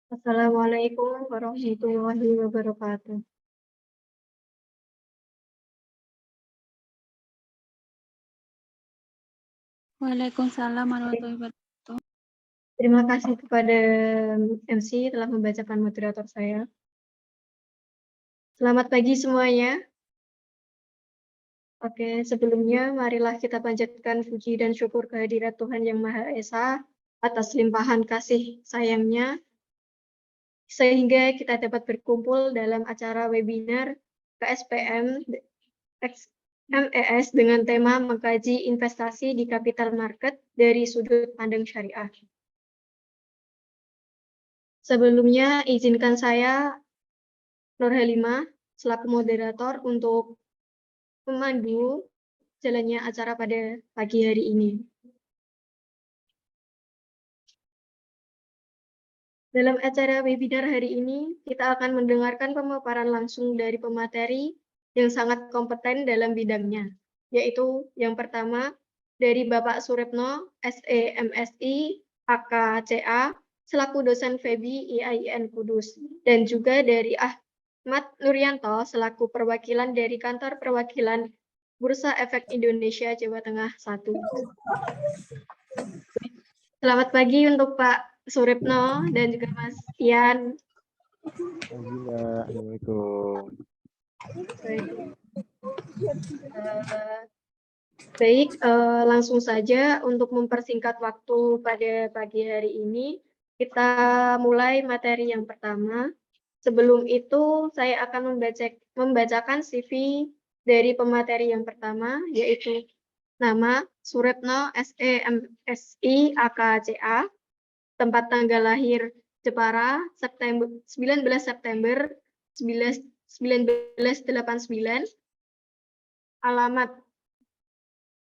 Assalamualaikum warahmatullahi wabarakatuh. Waalaikumsalam warahmatullahi wabarakatuh. Terima kasih kepada MC telah membacakan moderator saya. Selamat pagi semuanya. Oke, sebelumnya marilah kita panjatkan puji dan syukur kehadirat Tuhan Yang Maha Esa atas limpahan kasih sayangnya, sehingga kita dapat berkumpul dalam acara webinar KSPM MES dengan tema mengkaji investasi di capital market dari sudut pandang syariah. Sebelumnya, izinkan saya, Nur Halimah, selaku moderator untuk memandu jalannya acara pada pagi hari ini. Dalam acara webinar hari ini, kita akan mendengarkan pemaparan langsung dari pemateri yang sangat kompeten dalam bidangnya, yaitu yang pertama dari Bapak Suripno, SE MSI, AKCA, selaku dosen FEBI IAIN Kudus, dan juga dari Ahmad Nuryanto, selaku perwakilan dari Kantor Perwakilan Bursa Efek Indonesia Jawa Tengah 1. Selamat pagi untuk Pak Suripno dan juga Mas Ian. Assalamualaikum. Baik, langsung saja untuk mempersingkat waktu pada pagi hari ini, kita mulai materi yang pertama. Sebelum itu, saya akan membacakan CV dari pemateri yang pertama, yaitu nama Suripno, SE MSI, AKCA, tempat tanggal lahir Jepara, 19 September 1989, alamat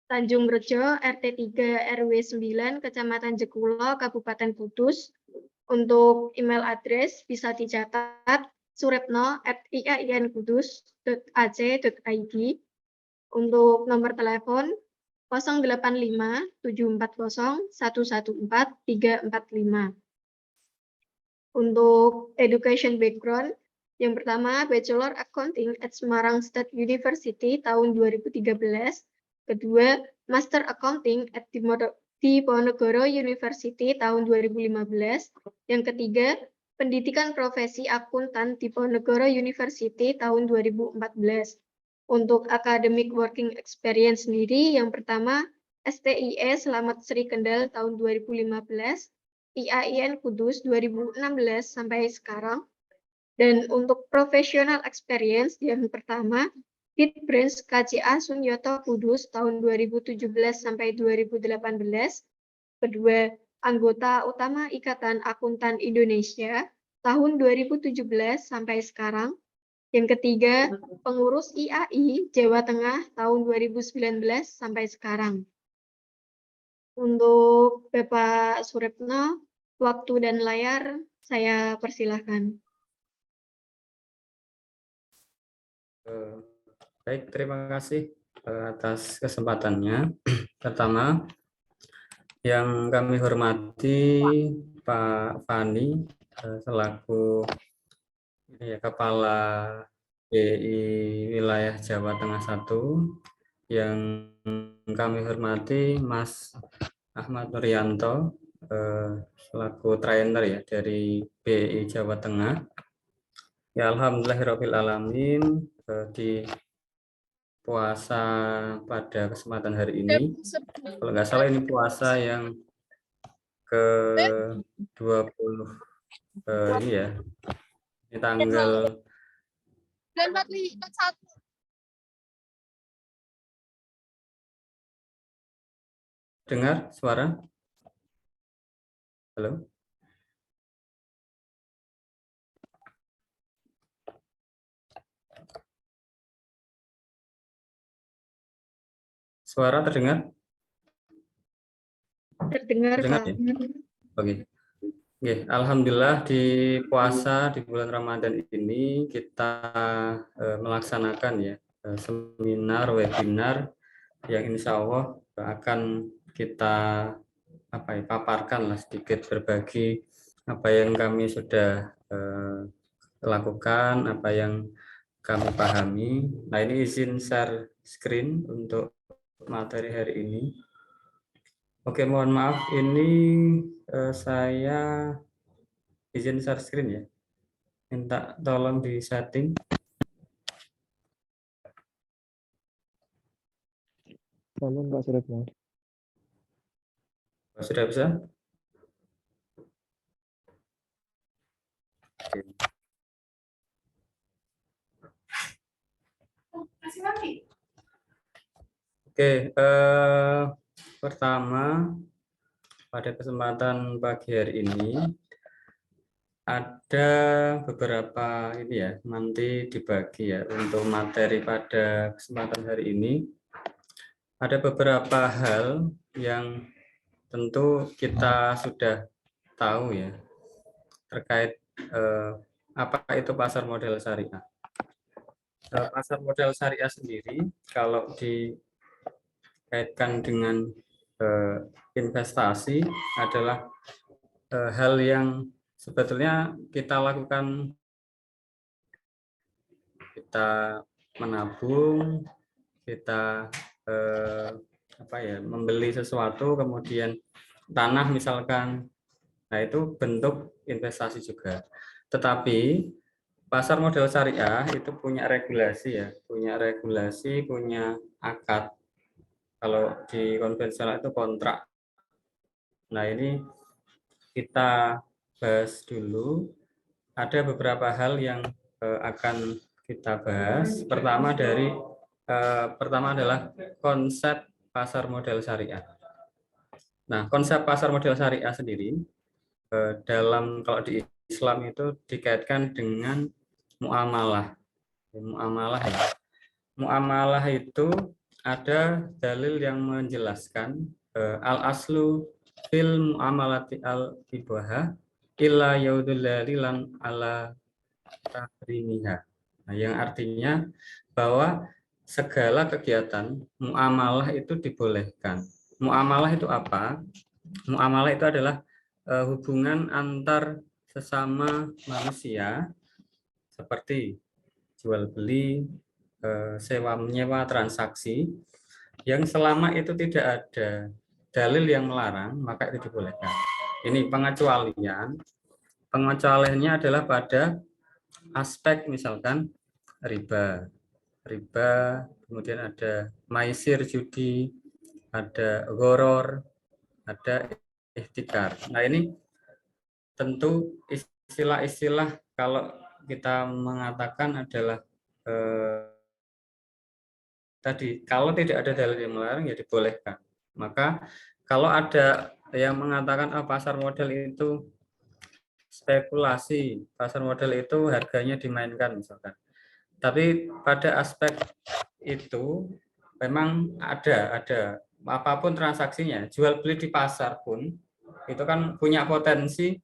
Tanjung Rejo, RT 3 RW 9, Kecamatan Jekulo, Kabupaten Kudus. Untuk email address bisa dicatat suripno@iain-kudus.ac.id. Untuk nomor telepon 085 740 114 345. Untuk education background, yang pertama Bachelor Accounting at Semarang State University tahun 2013, kedua Master Accounting at Diponegoro University tahun 2015, yang ketiga Pendidikan Profesi Akuntan Diponegoro University tahun 2014. Untuk academic working experience sendiri, yang pertama STIE Selamat Sri Kendal tahun 2015, IAIN Kudus 2016 sampai sekarang. Dan untuk professional experience yang pertama, Ditbranch KCA Sunyoto Kudus tahun 2017 sampai 2018. Kedua, anggota utama Ikatan Akuntan Indonesia tahun 2017 sampai sekarang. Yang ketiga, pengurus IAI Jawa Tengah tahun 2019 sampai sekarang. Untuk Bapak Suripno, waktu dan layar saya persilahkan. Baik, terima kasih atas kesempatannya. Pertama, yang kami hormati Pak Fani selaku Kepala BI Wilayah Jawa Tengah 1, yang kami hormati Mas Ahmad Nuryanto selaku trainer ya dari BI Jawa Tengah. Ya, alhamdulillahirabbil alamin, di puasa pada kesempatan hari ini, kalau nggak salah ini puasa yang ke-20 ini ya, ini tanggal 41. dengar suara? Halo? Suara terdengar? Terdengar, Pak. Ya? Oke. Oke, alhamdulillah di puasa di bulan Ramadan ini kita melaksanakan ya seminar webinar yang insya Allah akan kita paparkan lah sedikit berbagi apa yang kami sudah lakukan, apa yang kami pahami. Nah, ini izin share screen untuk materi hari ini. Oke, mohon maaf, ini saya izin share screen ya. Minta tolong di setting. Tolong Pak Suretno. Sudah bisa? Oke. Oke, pertama pada kesempatan pagi hari ini ada beberapa ini ya, nanti dibagi ya untuk materi pada kesempatan hari ini. Ada beberapa hal yang tentu kita sudah tahu ya terkait apa itu pasar modal syariah. Pasar modal syariah sendiri kalau dikaitkan dengan investasi adalah hal yang sebetulnya kita lakukan, kita menabung, kita membeli sesuatu, kemudian tanah misalkan, nah itu bentuk investasi juga. Tetapi pasar modal syariah itu punya regulasi ya, punya akad. Kalau di konvensional itu kontrak. Nah, ini kita bahas dulu. Ada beberapa hal yang akan kita bahas. Pertama adalah konsep pasar modal syariah. Nah, konsep pasar modal syariah sendiri kalau di Islam itu dikaitkan dengan muamalah. Muamalah itu ada dalil yang menjelaskan al-aslu fil muamalati al-ibaha illa yaudulalilan ala tahrimiha. Nah, yang artinya bahwa segala kegiatan muamalah itu dibolehkan. Muamalah itu apa? Muamalah itu adalah hubungan antar sesama manusia seperti jual beli, sewa menyewa, transaksi yang selama itu tidak ada dalil yang melarang maka itu dibolehkan. Ini pengecualiannya adalah pada aspek misalkan riba, kemudian ada maisir judi, ada goror, ada ihtikar. Nah, ini tentu istilah-istilah kalau kita mengatakan adalah tadi kalau tidak ada dalil yang melarang ya dibolehkan. Maka kalau ada yang mengatakan pasar modal itu spekulasi, pasar modal itu harganya dimainkan misalkan. Tapi pada aspek itu memang ada apapun transaksinya, jual beli di pasar pun itu kan punya potensi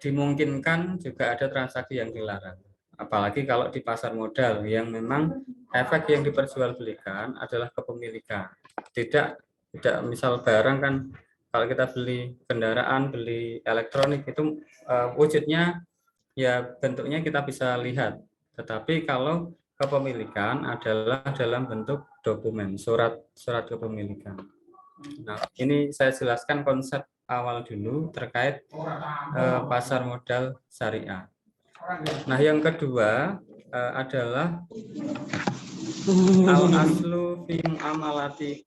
dimungkinkan juga ada transaksi yang dilarang. Apalagi kalau di pasar modal yang memang efek yang diperjualbelikan adalah kepemilikan. Tidak misal barang kan, kalau kita beli kendaraan, beli elektronik itu wujudnya ya bentuknya kita bisa lihat. Tetapi kalau kepemilikan adalah dalam bentuk dokumen, surat kepemilikan. Nah, ini saya jelaskan konsep awal dulu terkait pasar modal syariah. Nah, yang kedua adalah al-aslu fi muamalati.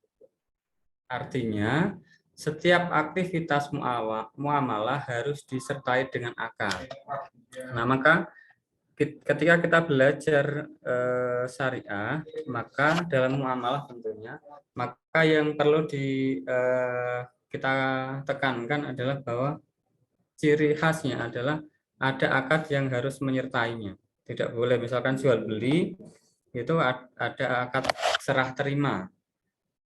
Artinya, setiap aktivitas muamalah harus disertai dengan akad. Nah, maka ketika kita belajar syariah, maka dalam muamalah tentunya, maka yang perlu kita tekankan adalah bahwa ciri khasnya adalah ada akad yang harus menyertainya. Tidak boleh misalkan jual beli itu ada akad serah terima.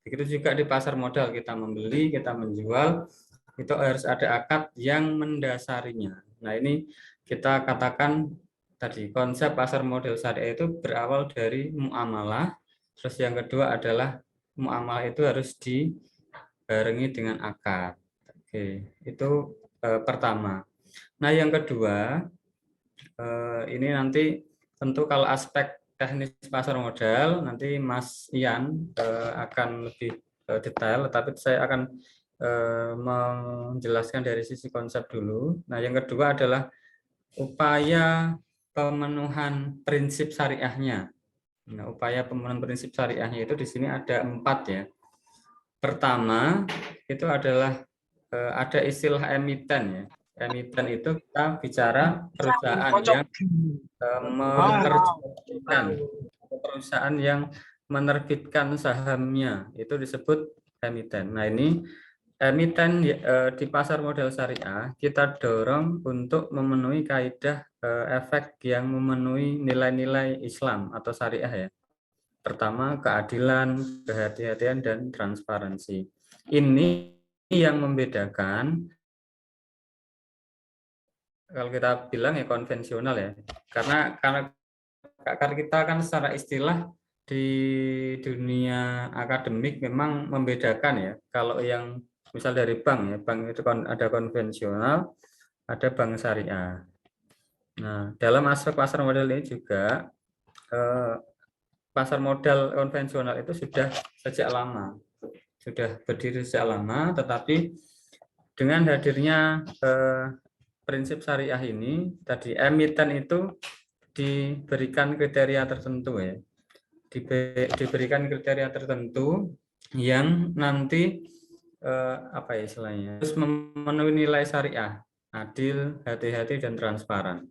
Begitu juga di pasar modal, kita membeli, kita menjual, itu harus ada akad yang mendasarinya. Nah, ini kita katakan tadi konsep pasar modal syariah itu berawal dari muamalah. Terus yang kedua adalah muamalah itu harus dibarengi dengan akad. Oke, itu pertama. Nah, yang kedua, ini nanti tentu kalau aspek teknis pasar modal nanti Mas Ian akan lebih detail, tapi saya akan menjelaskan dari sisi konsep dulu. Nah, yang kedua adalah upaya pemenuhan prinsip syariahnya. Nah, upaya pemenuhan prinsip syariahnya itu di sini ada 4 ya. Pertama itu adalah ada istilah emiten ya. Emiten itu kita bicara perusahaan yang menerbitkan, perusahaan yang menerbitkan sahamnya itu disebut emiten. Nah, ini emiten di pasar modal syariah kita dorong untuk memenuhi kaidah efek yang memenuhi nilai-nilai Islam atau syariah ya. Pertama, keadilan, kehati-hatian, dan transparansi. Ini yang membedakan, kalau kita bilang ya konvensional ya, karena kita kan secara istilah di dunia akademik memang membedakan ya. Kalau yang misal dari bank ya, bank itu ada konvensional, ada bank syariah. Nah, dalam aspek pasar modal ini juga pasar modal konvensional itu sudah sejak lama, sudah berdiri sejak lama, tetapi dengan hadirnya prinsip syariah ini, tadi emiten itu diberikan kriteria tertentu ya, diberikan kriteria tertentu yang nanti apa ya istilahnya, harus memenuhi nilai syariah, adil, hati-hati, dan transparan.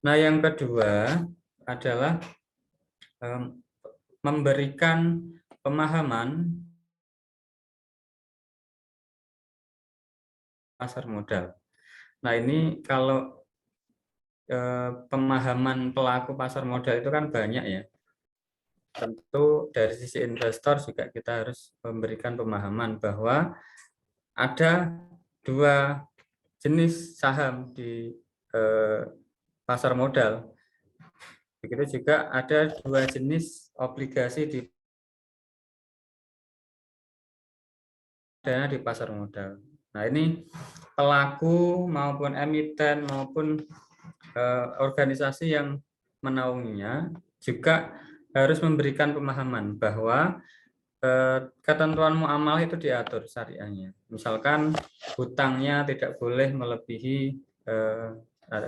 Nah, yang kedua adalah memberikan pemahaman pasar modal. Nah, ini kalau pemahaman pelaku pasar modal itu kan banyak ya. Tentu dari sisi investor juga kita harus memberikan pemahaman bahwa ada 2 jenis saham di pasar modal. Begitu juga ada 2 jenis obligasi di dana di pasar modal. Nah, ini pelaku maupun emiten maupun organisasi yang menaunginya juga harus memberikan pemahaman bahwa ketentuan muamalah itu diatur syariahnya. Misalkan hutangnya tidak boleh melebihi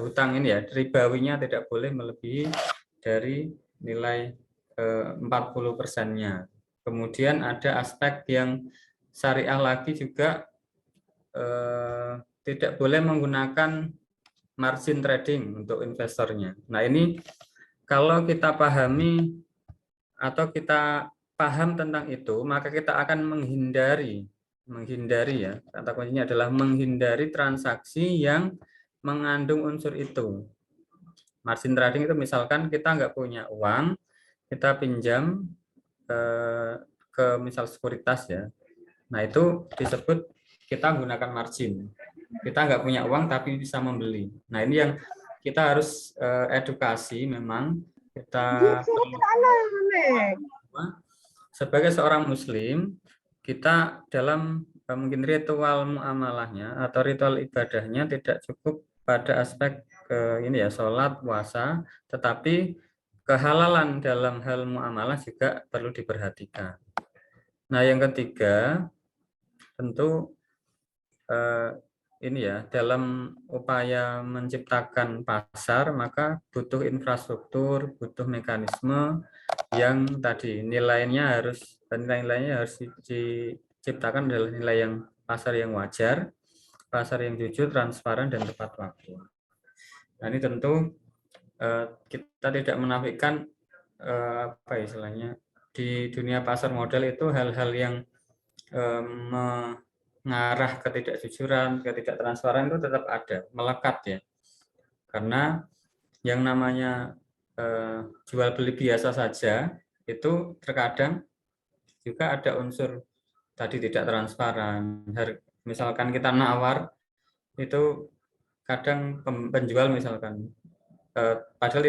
hutang ini ya, ribawinya tidak boleh melebihi dari nilai 40%-nya. Kemudian ada aspek yang syariah lagi juga tidak boleh menggunakan margin trading untuk investornya. Nah, ini kalau kita pahami atau kita paham tentang itu, maka kita akan menghindari ya, kata kuncinya adalah menghindari transaksi yang mengandung unsur itu. Margin trading itu misalkan kita nggak punya uang, kita pinjam ke misal sekuritas ya. Nah, itu disebut kita menggunakan margin. Kita nggak punya uang tapi bisa membeli. Nah, ini yang kita harus edukasi memang. Kita sebagai seorang muslim, kita dalam mungkin ritual muamalahnya atau ritual ibadahnya tidak cukup pada aspek ini ya, sholat, puasa, tetapi kehalalan dalam hal muamalah juga perlu diperhatikan. Nah, yang ketiga, tentu ini ya, dalam upaya menciptakan pasar maka butuh infrastruktur, butuh mekanisme yang tadi nilainya harus diciptakan adalah nilai yang pasar yang wajar, pasar yang jujur, transparan, dan tepat waktu. Nah, ini tentu kita tidak menafikan apa istilahnya di dunia pasar modal itu hal-hal yang mengarah ketidakjujuran, ketidaktransparan itu tetap ada, melekat ya. Karena yang namanya jual beli biasa saja itu terkadang juga ada unsur tadi tidak transparan. Misalkan kita nawar itu kadang penjual misalkan padahal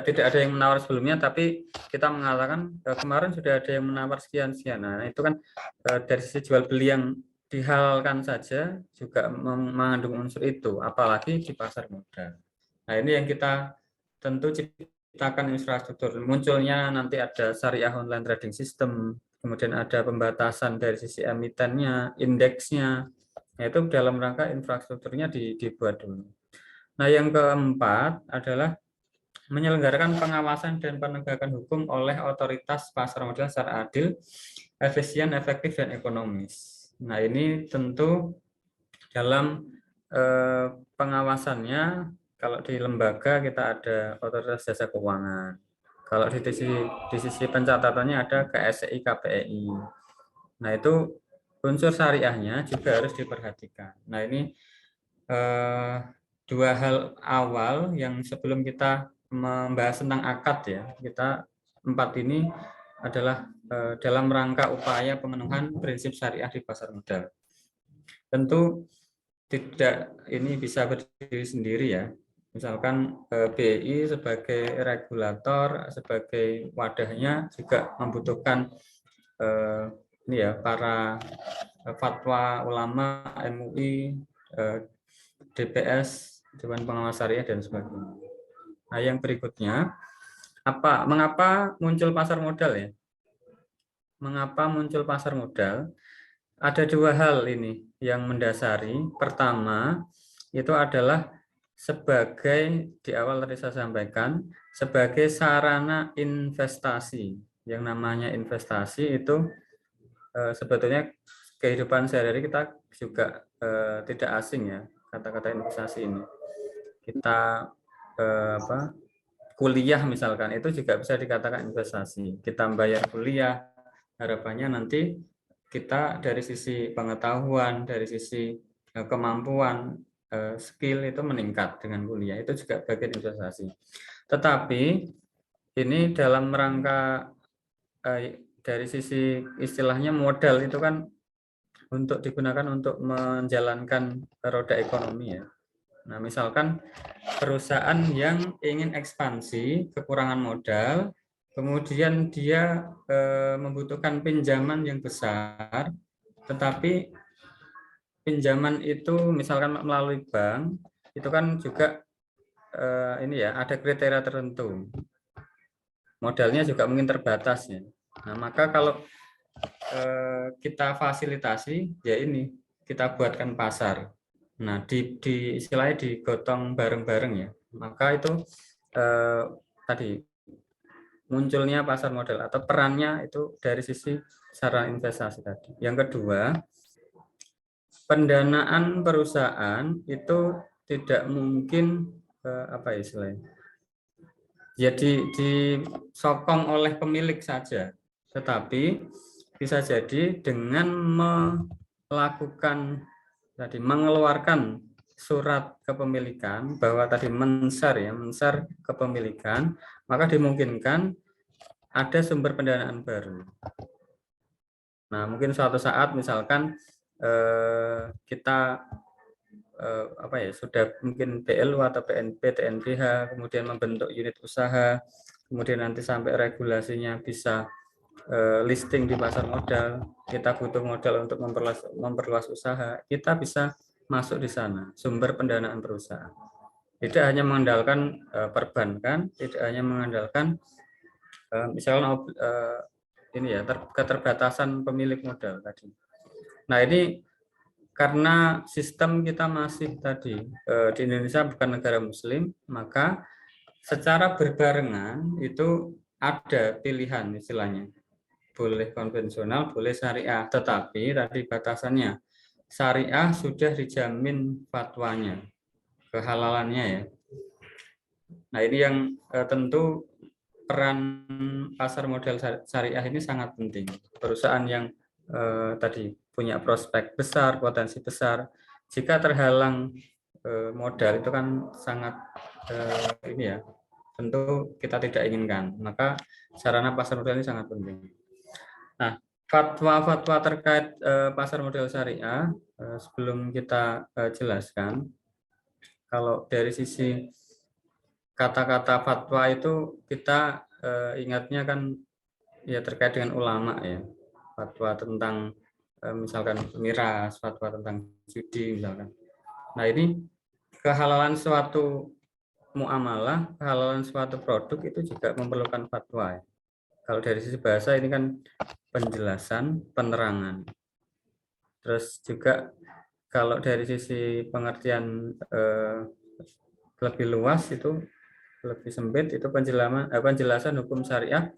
tidak ada yang menawar sebelumnya, tapi kita mengatakan kemarin sudah ada yang menawar sekian. Nah, itu kan dari sisi jual beli yang dihalalkan saja juga mengandung unsur itu, apalagi di pasar modal. Nah, ini yang kita tentu ciptakan infrastruktur. Munculnya nanti ada syariah online trading system, kemudian ada pembatasan dari sisi emitennya, indeksnya. Nah, itu dalam rangka infrastrukturnya dibuat dulu. Nah, yang keempat adalah menyelenggarakan pengawasan dan penegakan hukum oleh otoritas pasar modal secara adil, efisien, efektif, dan ekonomis. Nah, ini tentu dalam pengawasannya, kalau di lembaga kita ada otoritas jasa keuangan. Kalau di sisi pencatatannya ada KSEI, KPEI. Nah, itu unsur syariahnya juga harus diperhatikan. Nah, ini dua hal awal yang sebelum kita membahas tentang akad ya, kita empat ini adalah dalam rangka upaya pemenuhan prinsip syariah di pasar modal. Tentu tidak ini bisa berdiri sendiri ya. Misalkan BI sebagai regulator, sebagai wadahnya juga membutuhkan ini ya, para fatwa ulama, MUI, DPS, Dewan Pengawas Syariah, dan sebagainya. Nah, yang berikutnya, mengapa muncul pasar modal ya? Mengapa muncul pasar modal? Ada dua hal ini yang mendasari. Pertama, itu adalah sebagai, di awal tadi saya sampaikan, sebagai sarana investasi. Yang namanya investasi itu sebetulnya kehidupan sehari-hari kita juga tidak asing ya, kata-kata investasi ini. Kita kuliah misalkan, itu juga bisa dikatakan investasi. Kita bayar kuliah, harapannya nanti kita dari sisi pengetahuan, dari sisi kemampuan, skill itu meningkat dengan kuliah. Itu juga bagian investasi. Tetapi ini dalam rangka dari sisi istilahnya modal itu kan untuk digunakan untuk menjalankan roda ekonomi ya. Nah, misalkan perusahaan yang ingin ekspansi, kekurangan modal, kemudian dia membutuhkan pinjaman yang besar, tetapi pinjaman itu misalkan melalui bank, itu kan juga ini ya, ada kriteria tertentu. Modalnya juga mungkin terbatas ya. Nah, maka kalau kita fasilitasi, ya ini, kita buatkan pasar. Nah, di istilahnya digotong bareng-bareng ya. Maka itu tadi munculnya pasar modal atau perannya itu dari sisi sarana investasi tadi. Yang kedua, pendanaan perusahaan itu tidak mungkin apa istilahnya? Jadi disokong oleh pemilik saja, tetapi bisa jadi dengan melakukan tadi mengeluarkan surat kepemilikan bahwa tadi mensar kepemilikan, maka dimungkinkan ada sumber pendanaan baru. Nah, mungkin suatu saat misalkan kita sudah mungkin BLU atau PNP, TNBH, kemudian membentuk unit usaha, kemudian nanti sampai regulasinya bisa listing di pasar modal, kita butuh modal untuk memperluas usaha, kita bisa masuk di sana, sumber pendanaan perusahaan. Tidak hanya mengandalkan perbankan, tidak hanya mengandalkan misalnya ini ya, keterbatasan pemilik modal tadi. Nah, ini karena sistem kita masih tadi di Indonesia bukan negara muslim, maka secara berbarengan itu ada pilihan istilahnya. Boleh konvensional, boleh syariah, tetapi tadi batasannya syariah sudah dijamin fatwanya, kehalalannya ya. Nah, ini yang tentu peran pasar modal syariah ini sangat penting. Perusahaan yang tadi punya prospek besar, potensi besar, jika terhalang modal itu kan sangat ini ya, tentu kita tidak inginkan. Maka sarana pasar modal ini sangat penting. Nah, fatwa-fatwa terkait pasar modal syariah sebelum kita jelaskan, kalau dari sisi kata-kata fatwa itu kita ingatnya kan ya terkait dengan ulama ya, fatwa tentang misalkan miras, fatwa tentang judi misalkan. Nah, ini kehalalan suatu muamalah, kehalalan suatu produk itu juga memerlukan fatwa. Kalau dari sisi bahasa ini kan penjelasan, penerangan. Terus juga kalau dari sisi pengertian lebih luas itu lebih sempit itu penjelasan hukum syariah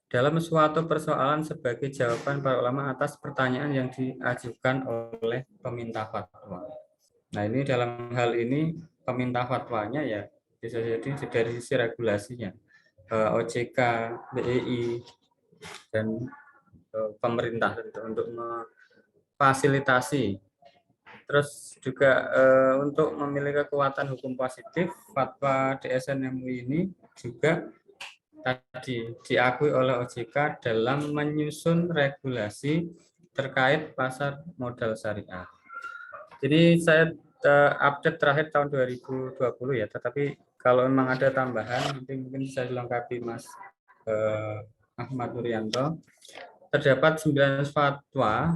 dalam suatu persoalan sebagai jawaban para ulama atas pertanyaan yang diajukan oleh peminta fatwa. Nah, ini dalam hal ini peminta fatwanya ya bisa jadi dari sisi regulasinya, OJK, BEI, dan pemerintah untuk memfasilitasi. Terus juga untuk memiliki kekuatan hukum positif, fatwa DSN MUI ini juga tadi diakui oleh OJK dalam menyusun regulasi terkait pasar modal syariah. Jadi saya update terakhir tahun 2020 ya, tetapi kalau memang ada tambahan nanti mungkin bisa dilengkapi Mas Ahmad Nuryanto. Terdapat 9 fatwa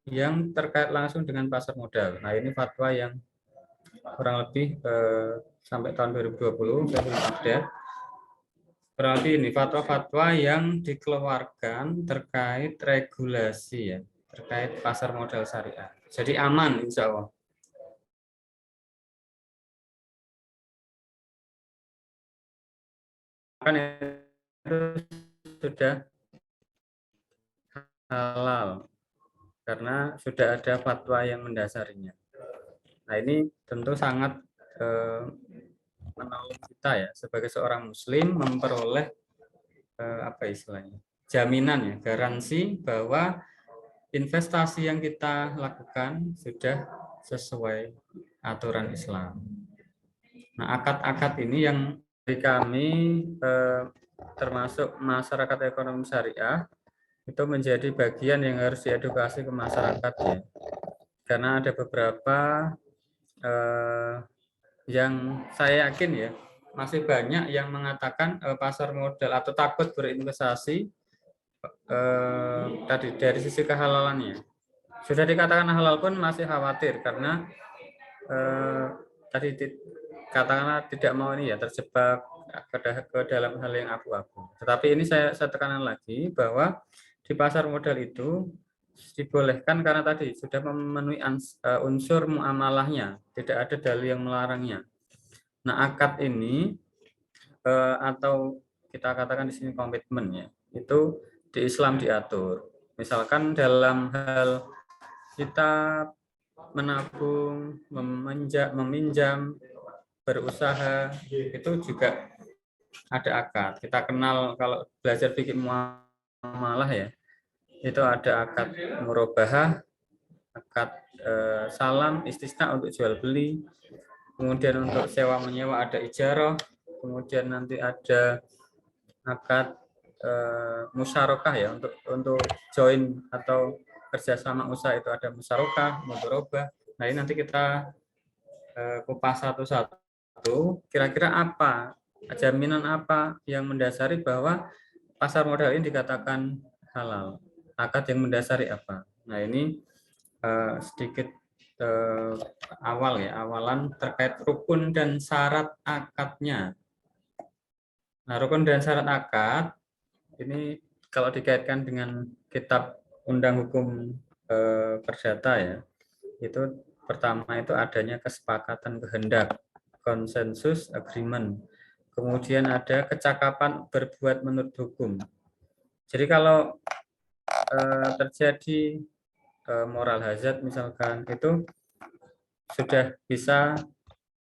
yang terkait langsung dengan pasar modal. Nah, ini fatwa yang kurang lebih sampai tahun 2020 saya belum update. Berarti ini fatwa-fatwa yang dikeluarkan terkait regulasi ya, terkait pasar modal syariah. Jadi aman insya Allah. Kan itu sudah halal karena sudah ada fatwa yang mendasarinya. Nah, ini tentu sangat menolong kita ya sebagai seorang muslim memperoleh apa istilahnya? Jaminan ya, garansi bahwa investasi yang kita lakukan sudah sesuai aturan Islam. Nah, akad-akad ini yang dari kami termasuk masyarakat ekonomi syariah itu menjadi bagian yang harus diedukasi ke masyarakat ya. Karena ada beberapa yang saya yakin ya masih banyak yang mengatakan pasar modal atau takut berinvestasi tadi dari sisi kehalalannya. Sudah dikatakan halal pun masih khawatir karena tadi katakanlah tidak mau ini ya terjebak ke dalam hal yang abu-abu. Tetapi ini saya tekankan lagi bahwa di pasar modal itu dibolehkan karena tadi sudah memenuhi unsur muamalahnya, tidak ada dalil yang melarangnya. Nah, akad ini atau kita katakan di sini komitmen ya, itu di Islam diatur. Misalkan dalam hal kita menabung, meminjam, berusaha, itu juga ada akad. Kita kenal kalau belajar fikih muamalah ya, itu ada akad murabahah, akad salam, istisna untuk jual beli, kemudian untuk sewa menyewa ada ijarah, kemudian nanti ada akad musyarakah ya untuk join atau kerjasama usaha itu ada musyarakah, mudharabah. Nah, ini nanti kita kupas satu-satu. Kira-kira apa jaminan apa yang mendasari bahwa pasar modal ini dikatakan halal? Akad yang mendasari apa? Nah, ini sedikit awalan terkait rukun dan syarat akadnya. Nah, rukun dan syarat akad ini kalau dikaitkan dengan kitab Undang Hukum Perdata ya, itu pertama itu adanya kesepakatan kehendak, konsensus agreement. Kemudian ada kecakapan berbuat menurut hukum. Jadi kalau terjadi moral hazard misalkan itu sudah bisa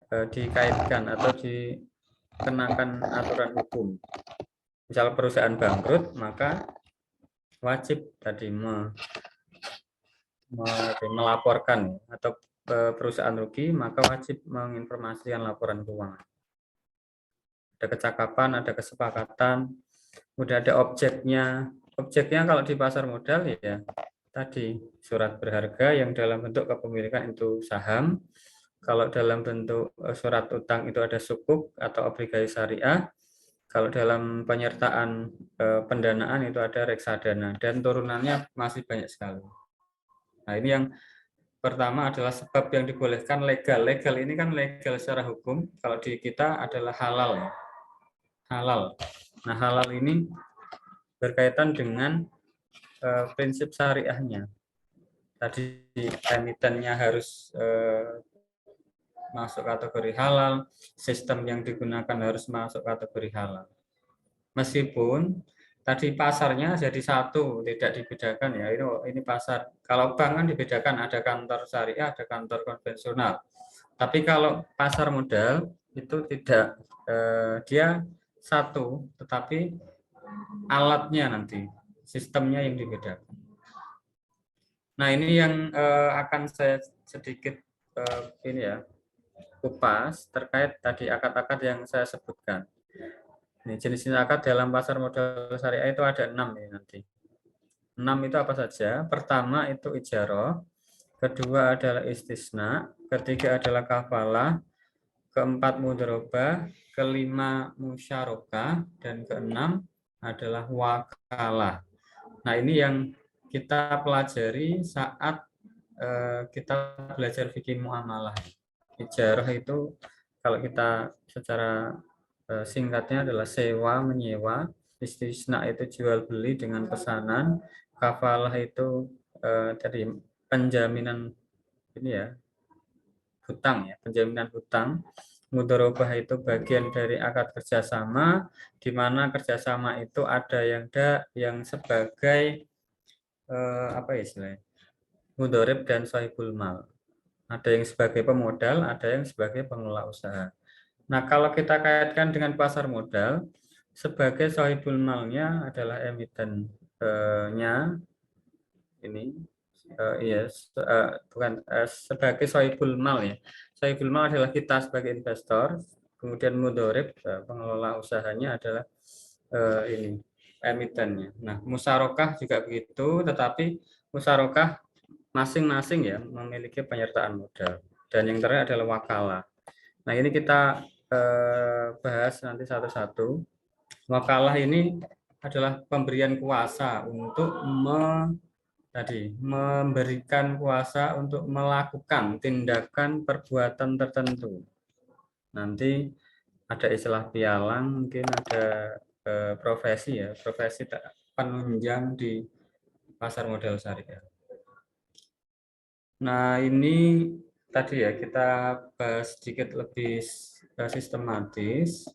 dikaitkan atau dikenakan aturan hukum. Misal perusahaan bangkrut, maka wajib tadi melaporkan atau perusahaan rugi, maka wajib menginformasikan laporan keuangan. Ada kecakapan, ada kesepakatan, kemudian ada objeknya. Objeknya kalau di pasar modal ya tadi surat berharga yang dalam bentuk kepemilikan itu saham. Kalau dalam bentuk surat utang itu ada sukuk atau obligasi syariah. Kalau dalam penyertaan pendanaan itu ada reksadana dan turunannya masih banyak sekali. Nah, ini yang pertama adalah sebab yang dibolehkan legal. Legal ini kan legal secara hukum. Kalau di kita adalah halal. Ya. Halal. Nah, halal ini berkaitan dengan prinsip syariahnya. Tadi emitennya harus masuk kategori halal, sistem yang digunakan harus masuk kategori halal. Meskipun tadi pasarnya jadi satu, tidak dibedakan ya. Ini pasar. Kalau bank kan dibedakan, ada kantor syariah, ada kantor konvensional. Tapi kalau pasar modal itu tidak, dia satu, tetapi alatnya nanti, sistemnya yang dibedakan. Nah, ini yang akan saya sedikit ini ya, kupas terkait tadi akad-akad yang saya sebutkan. Ini jenis-jenis akad dalam pasar modal syariah itu ada 6 ya nanti. 6 itu apa saja? Pertama itu ijarah, kedua adalah istisna, ketiga adalah kafalah, keempat mudharabah, kelima musyarakah, dan keenam adalah wakalah. Nah, ini yang kita pelajari saat kita belajar fikih muamalah. Ijarah itu kalau kita secara singkatnya adalah sewa menyewa, istisna itu jual beli dengan pesanan, kafalah itu tadi penjaminan ini ya, hutang ya, penjaminan hutang. Mudharabah itu bagian dari akad kerjasama, di mana kerjasama itu ada yang sebagai apa ya istilahnya, mudharib dan sahibul mal. Ada yang sebagai pemodal, ada yang sebagai pengelola usaha. Nah, kalau kita kaitkan dengan pasar modal, sebagai sahibul malnya adalah emitennya ini, bukan sebagai sahibul mal ya. Sahibul mal adalah kita sebagai investor, kemudian mudharib pengelola usahanya adalah ini emitennya. Nah, musyarakah juga begitu, tetapi musyarakah masing-masing ya memiliki penyertaan modal, dan yang terakhir adalah wakalah. Nah, ini kita bahas nanti satu-satu. Wakalah ini adalah pemberian kuasa untuk memberikan kuasa untuk melakukan tindakan perbuatan tertentu. Nanti ada istilah pialang, mungkin ada profesi ya, profesi penunjang di pasar modal syariah. Nah, ini tadi ya kita bahas sedikit lebih sistematis.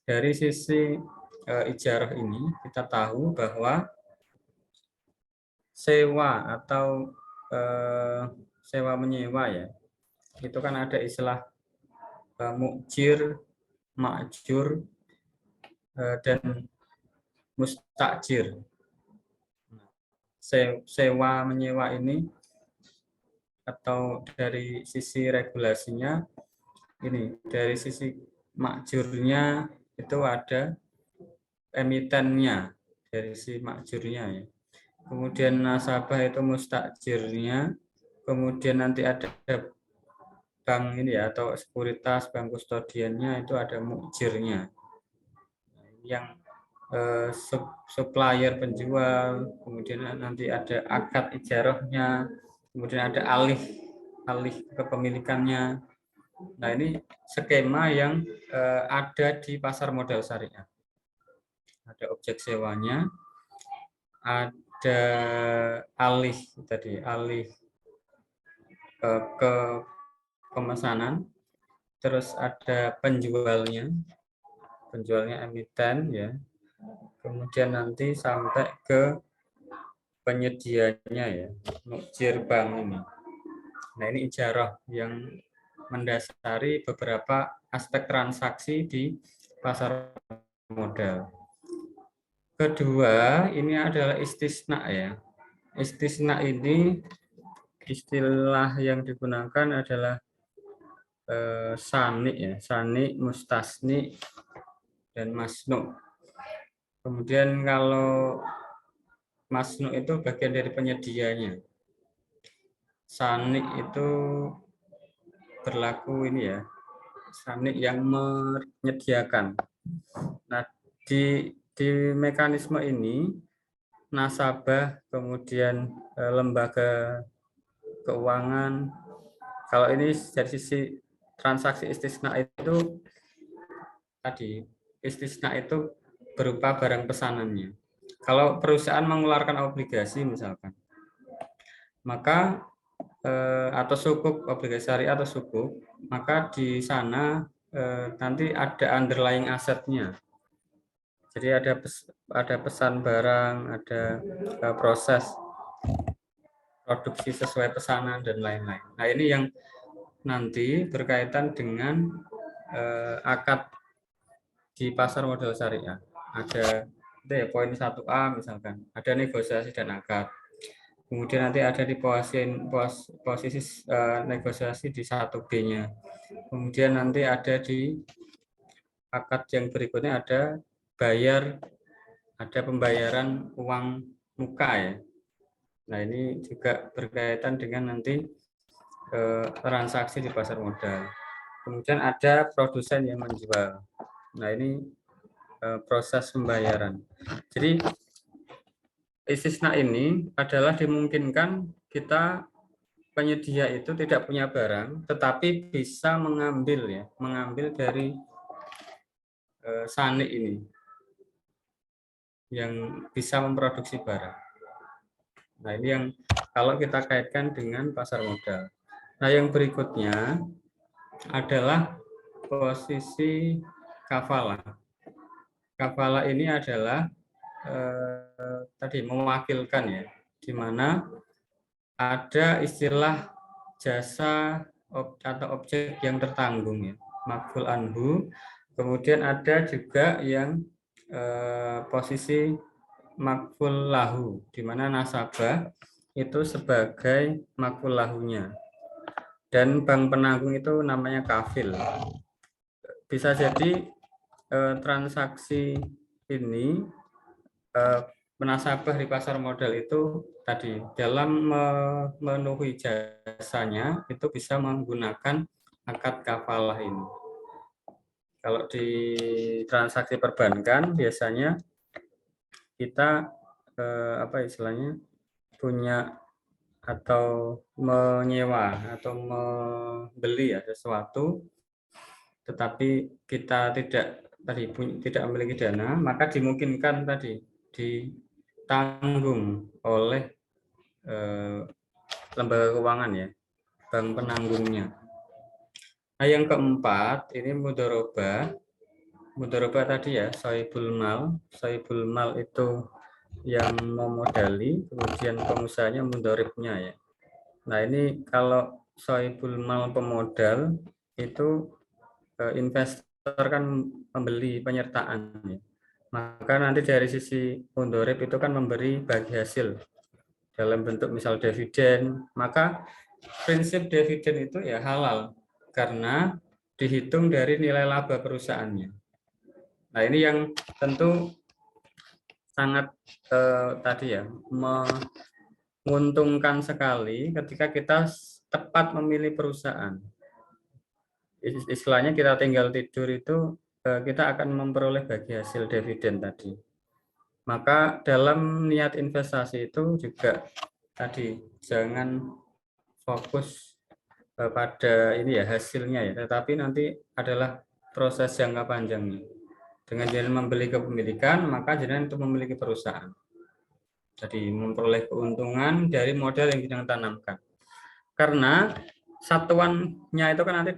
Dari sisi ijarah ini kita tahu bahwa sewa atau sewa menyewa ya, itu kan ada istilah mukjir, ma'jur, dan mustajir. Sewa menyewa ini atau dari sisi regulasinya ini, dari sisi makjurnya itu ada emitennya dari si makjurnya ya. Kemudian nasabah itu mustajirnya, kemudian nanti ada bank ini ya atau sekuritas, bank kustodiannya itu ada mukjirnya. Yang supplier penjual, kemudian nanti ada akad ijarahnya, kemudian ada alih kepemilikannya. Nah, ini skema yang ada di pasar modal syariah. Ada objek sewanya, ada alih ke pemesanan, terus ada penjualnya emiten ya. Kemudian nanti sampai ke penyedianya ya, mukjir bank ini. Nah, ini ijarah yang mendasari beberapa aspek transaksi di pasar modal. Kedua, ini adalah istisna ya. Istisna ini istilah yang digunakan adalah sani ya, sani, mustasni, dan masnu. Kemudian kalau masnu itu bagian dari penyedianya. Sani itu berlaku ini ya, sani yang menyediakan. Nah, di mekanisme ini nasabah kemudian lembaga keuangan. Kalau ini dari sisi transaksi istisna itu tadi, istisna itu berupa barang pesanannya. Kalau perusahaan mengeluarkan obligasi misalkan, maka atau sukuk, obligasi syariah atau sukuk, maka di sana nanti ada underlying asetnya. Jadi ada pesan barang, ada proses produksi sesuai pesanan dan lain-lain. Nah, ini yang nanti berkaitan dengan akad di pasar modal syariah. Ada itu ya, poin 1A misalkan, ada negosiasi dan akad. Kemudian nanti ada di posisi negosiasi di 1B-nya. Kemudian nanti ada di akad yang berikutnya ada pembayaran uang muka ya. Nah, ini juga berkaitan dengan nanti transaksi di pasar modal. Kemudian ada produsen yang menjual. Nah, ini proses pembayaran. Jadi istisna ini adalah dimungkinkan kita penyedia itu tidak punya barang, tetapi bisa mengambil dari sani ini yang bisa memproduksi barang. Nah, ini yang kalau kita kaitkan dengan pasar modal. Nah, yang berikutnya adalah posisi kafalah. Kafalah ini adalah tadi mewakilkan ya, di mana ada istilah jasa atau objek yang tertanggung ya, makful anhu. Kemudian ada juga yang posisi makful lahu, di mana nasabah itu sebagai makful lahunya. Dan bank penanggung itu namanya kafil. Bisa jadi transaksi ini nasabah di pasar modal itu tadi dalam memenuhi jasanya itu bisa menggunakan akad kafalah ini. Kalau di transaksi perbankan biasanya kita punya atau menyewa atau membeli ya sesuatu, tetapi kita tidak memiliki dana, maka dimungkinkan tadi ditanggung oleh lembaga keuangan ya, bank penanggungnya. Nah, yang keempat ini mudharabah. Mudharabah tadi ya, sohibul mal itu yang memodali, kemudian pengusahanya mudharibnya ya. Nah, ini kalau sohibul mal pemodal itu investor kan membeli penyertaan ya. Maka nanti dari sisi mudharib itu kan memberi bagi hasil dalam bentuk misal dividen, maka prinsip dividen itu ya halal karena dihitung dari nilai laba perusahaannya. Nah, ini yang tentu sangat tadi ya menguntungkan sekali ketika kita tepat memilih perusahaan. Istilahnya kita tinggal tidur itu kita akan memperoleh bagi hasil dividen tadi. Maka dalam niat investasi itu juga tadi jangan fokus pada ini ya hasilnya ya, tetapi nanti adalah proses jangka panjangnya. Dengan jenengan membeli kepemilikan, maka jenengan itu memiliki perusahaan. Jadi memperoleh keuntungan dari modal yang jenengan tanamkan. Karena satuannya itu kan nanti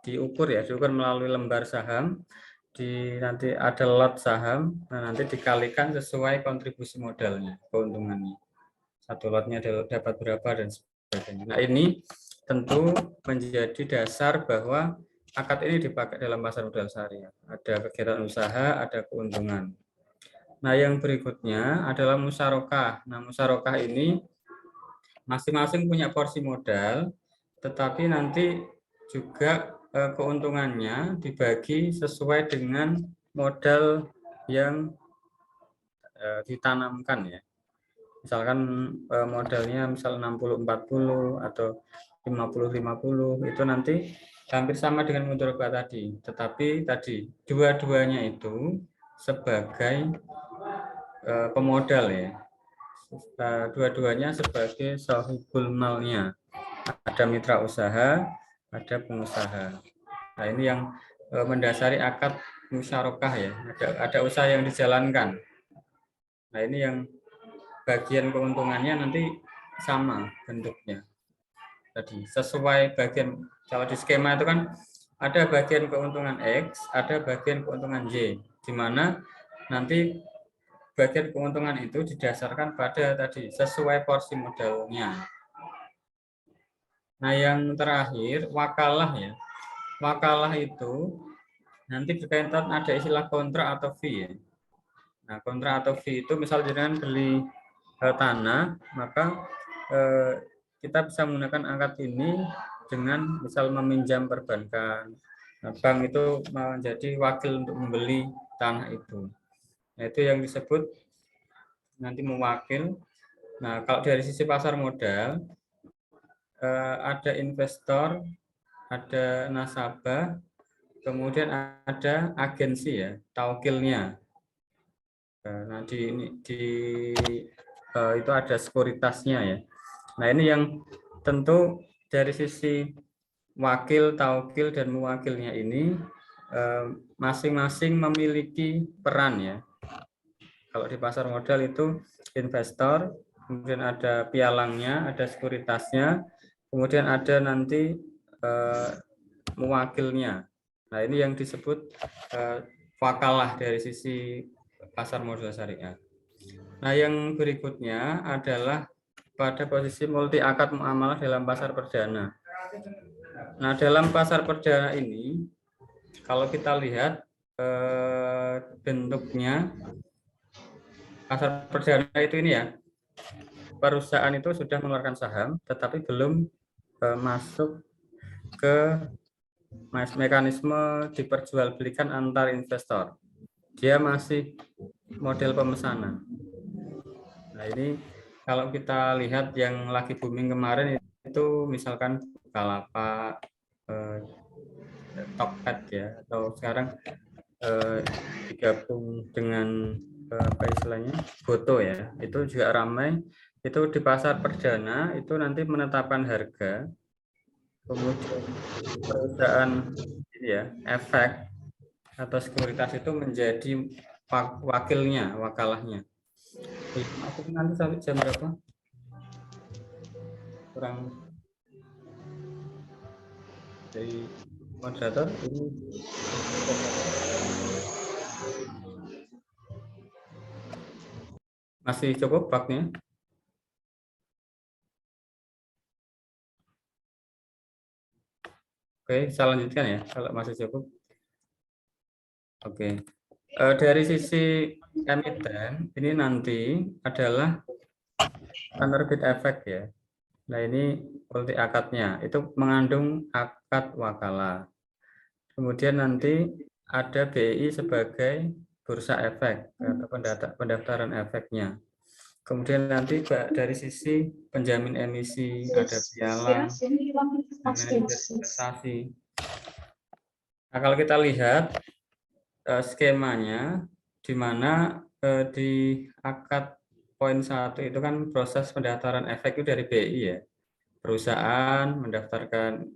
diukur melalui lembar saham, nanti ada lot saham, nah nanti dikalikan sesuai kontribusi modalnya, keuntungannya. Satu lotnya dapat berapa dan sebagainya. Nah, ini tentu menjadi dasar bahwa akad ini dipakai dalam pasar modal syariah. Ada kegiatan usaha, ada keuntungan. Nah, yang berikutnya adalah musyarakah. Nah, musyarakah ini masing-masing punya porsi modal, tetapi nanti juga keuntungannya dibagi sesuai dengan modal yang ditanamkan ya. Misalkan modalnya misal 60-40 atau 50-50 itu nanti hampir sama dengan mudharabah tadi, tetapi tadi dua-duanya itu sebagai pemodal ya. Dua-duanya sebagai sahibul malnya. Ada mitra usaha, ada pengusaha. Nah, ini yang mendasari akad musyarakah ya. Ada usaha yang dijalankan. Nah, ini yang bagian keuntungannya nanti sama bentuknya. Tadi sesuai bagian, kalau di skema itu kan ada bagian keuntungan X, ada bagian keuntungan Y, di mana nanti bagian keuntungan itu didasarkan pada tadi sesuai porsi modalnya. Nah, yang terakhir wakalah ya. Wakalah itu nanti berkaitan ada istilah kontrak atau fee ya. Nah, kontrak atau fee itu misal jangan beli tanah, maka kita bisa menggunakan akad ini dengan misal meminjam perbankan. Nah, bank itu menjadi wakil untuk membeli tanah itu. Nah, itu yang disebut nanti mewakil. Nah, kalau dari sisi pasar modal, ada investor, ada nasabah, kemudian ada agensi ya, taukilnya. Nah, itu ada sekuritasnya ya. Nah, ini yang tentu dari sisi wakil, taukil, dan mewakilnya ini masing-masing memiliki peran ya. Kalau di pasar modal itu investor, kemudian ada pialangnya, ada sekuritasnya, kemudian ada nanti mewakilnya. Nah, ini yang disebut wakalah dari sisi pasar modal syariah. Nah, yang berikutnya adalah pada posisi multi akad muamalah dalam pasar perdana. Nah, dalam pasar perdana ini, kalau kita lihat bentuknya, pasar perdana itu ini ya, perusahaan itu sudah mengeluarkan saham, tetapi belum masuk ke mekanisme diperjualbelikan antar investor. Dia masih model pemesanan. Nah, ini kalau kita lihat yang lagi booming kemarin itu misalkan Bukalapak, Tokped ya, atau sekarang digabung dengan apa istilahnya Goto ya, itu juga ramai. Itu di pasar perdana itu nanti menetapkan harga, kemudian perusahaan ini ya, efek atau sekuritas itu menjadi wakilnya, wakalahnya. Aku nanti sampai jam berapa? Kurang dari moderator ini masih cukup waktunya? Oke, saya lanjutkan ya kalau masih cukup. Oke. Dari sisi emiten ini nanti adalah penerbit efek ya. Nah, ini multi akadnya itu mengandung akad wakalah. Kemudian nanti ada BI sebagai bursa efek atau pendaftaran efeknya. Kemudian nanti dari sisi penjamin emisi ada pialang, manajer investasi. Nah, kalau kita lihat skemanya, di mana di akad poin 1 itu kan proses pendaftaran efek itu dari BI ya. Perusahaan mendaftarkan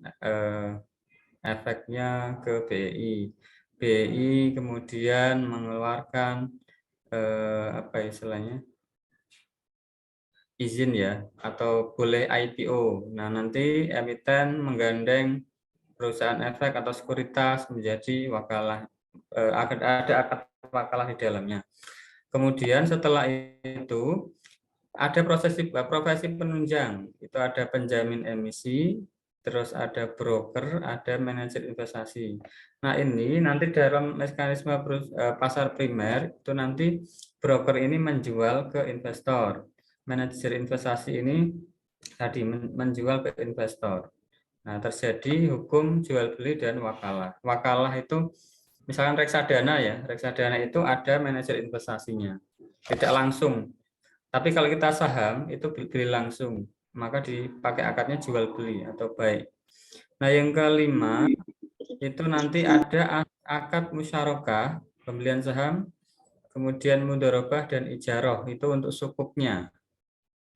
efeknya ke BI. BI kemudian mengeluarkan apa istilahnya? Izin ya, atau boleh IPO. Nah, nanti emiten menggandeng perusahaan efek atau sekuritas menjadi wakalah, ada akad wakalah di dalamnya. Kemudian setelah itu ada profesi penunjang, itu ada penjamin emisi, terus ada broker, ada manajer investasi. Nah, ini nanti dalam mekanisme pasar primer itu nanti broker ini menjual ke investor. Manajer investasi ini tadi menjual ke investor. Nah, terjadi hukum jual beli dan wakalah. Wakalah itu misalkan reksadana ya, reksadana itu ada manajer investasinya, tidak langsung. Tapi kalau kita saham itu beli langsung, maka dipakai akadnya jual beli atau buy. Nah, yang kelima itu nanti ada akad musyarakah pembelian saham, Kemudian mudharabah dan ijarah itu untuk sukuknya.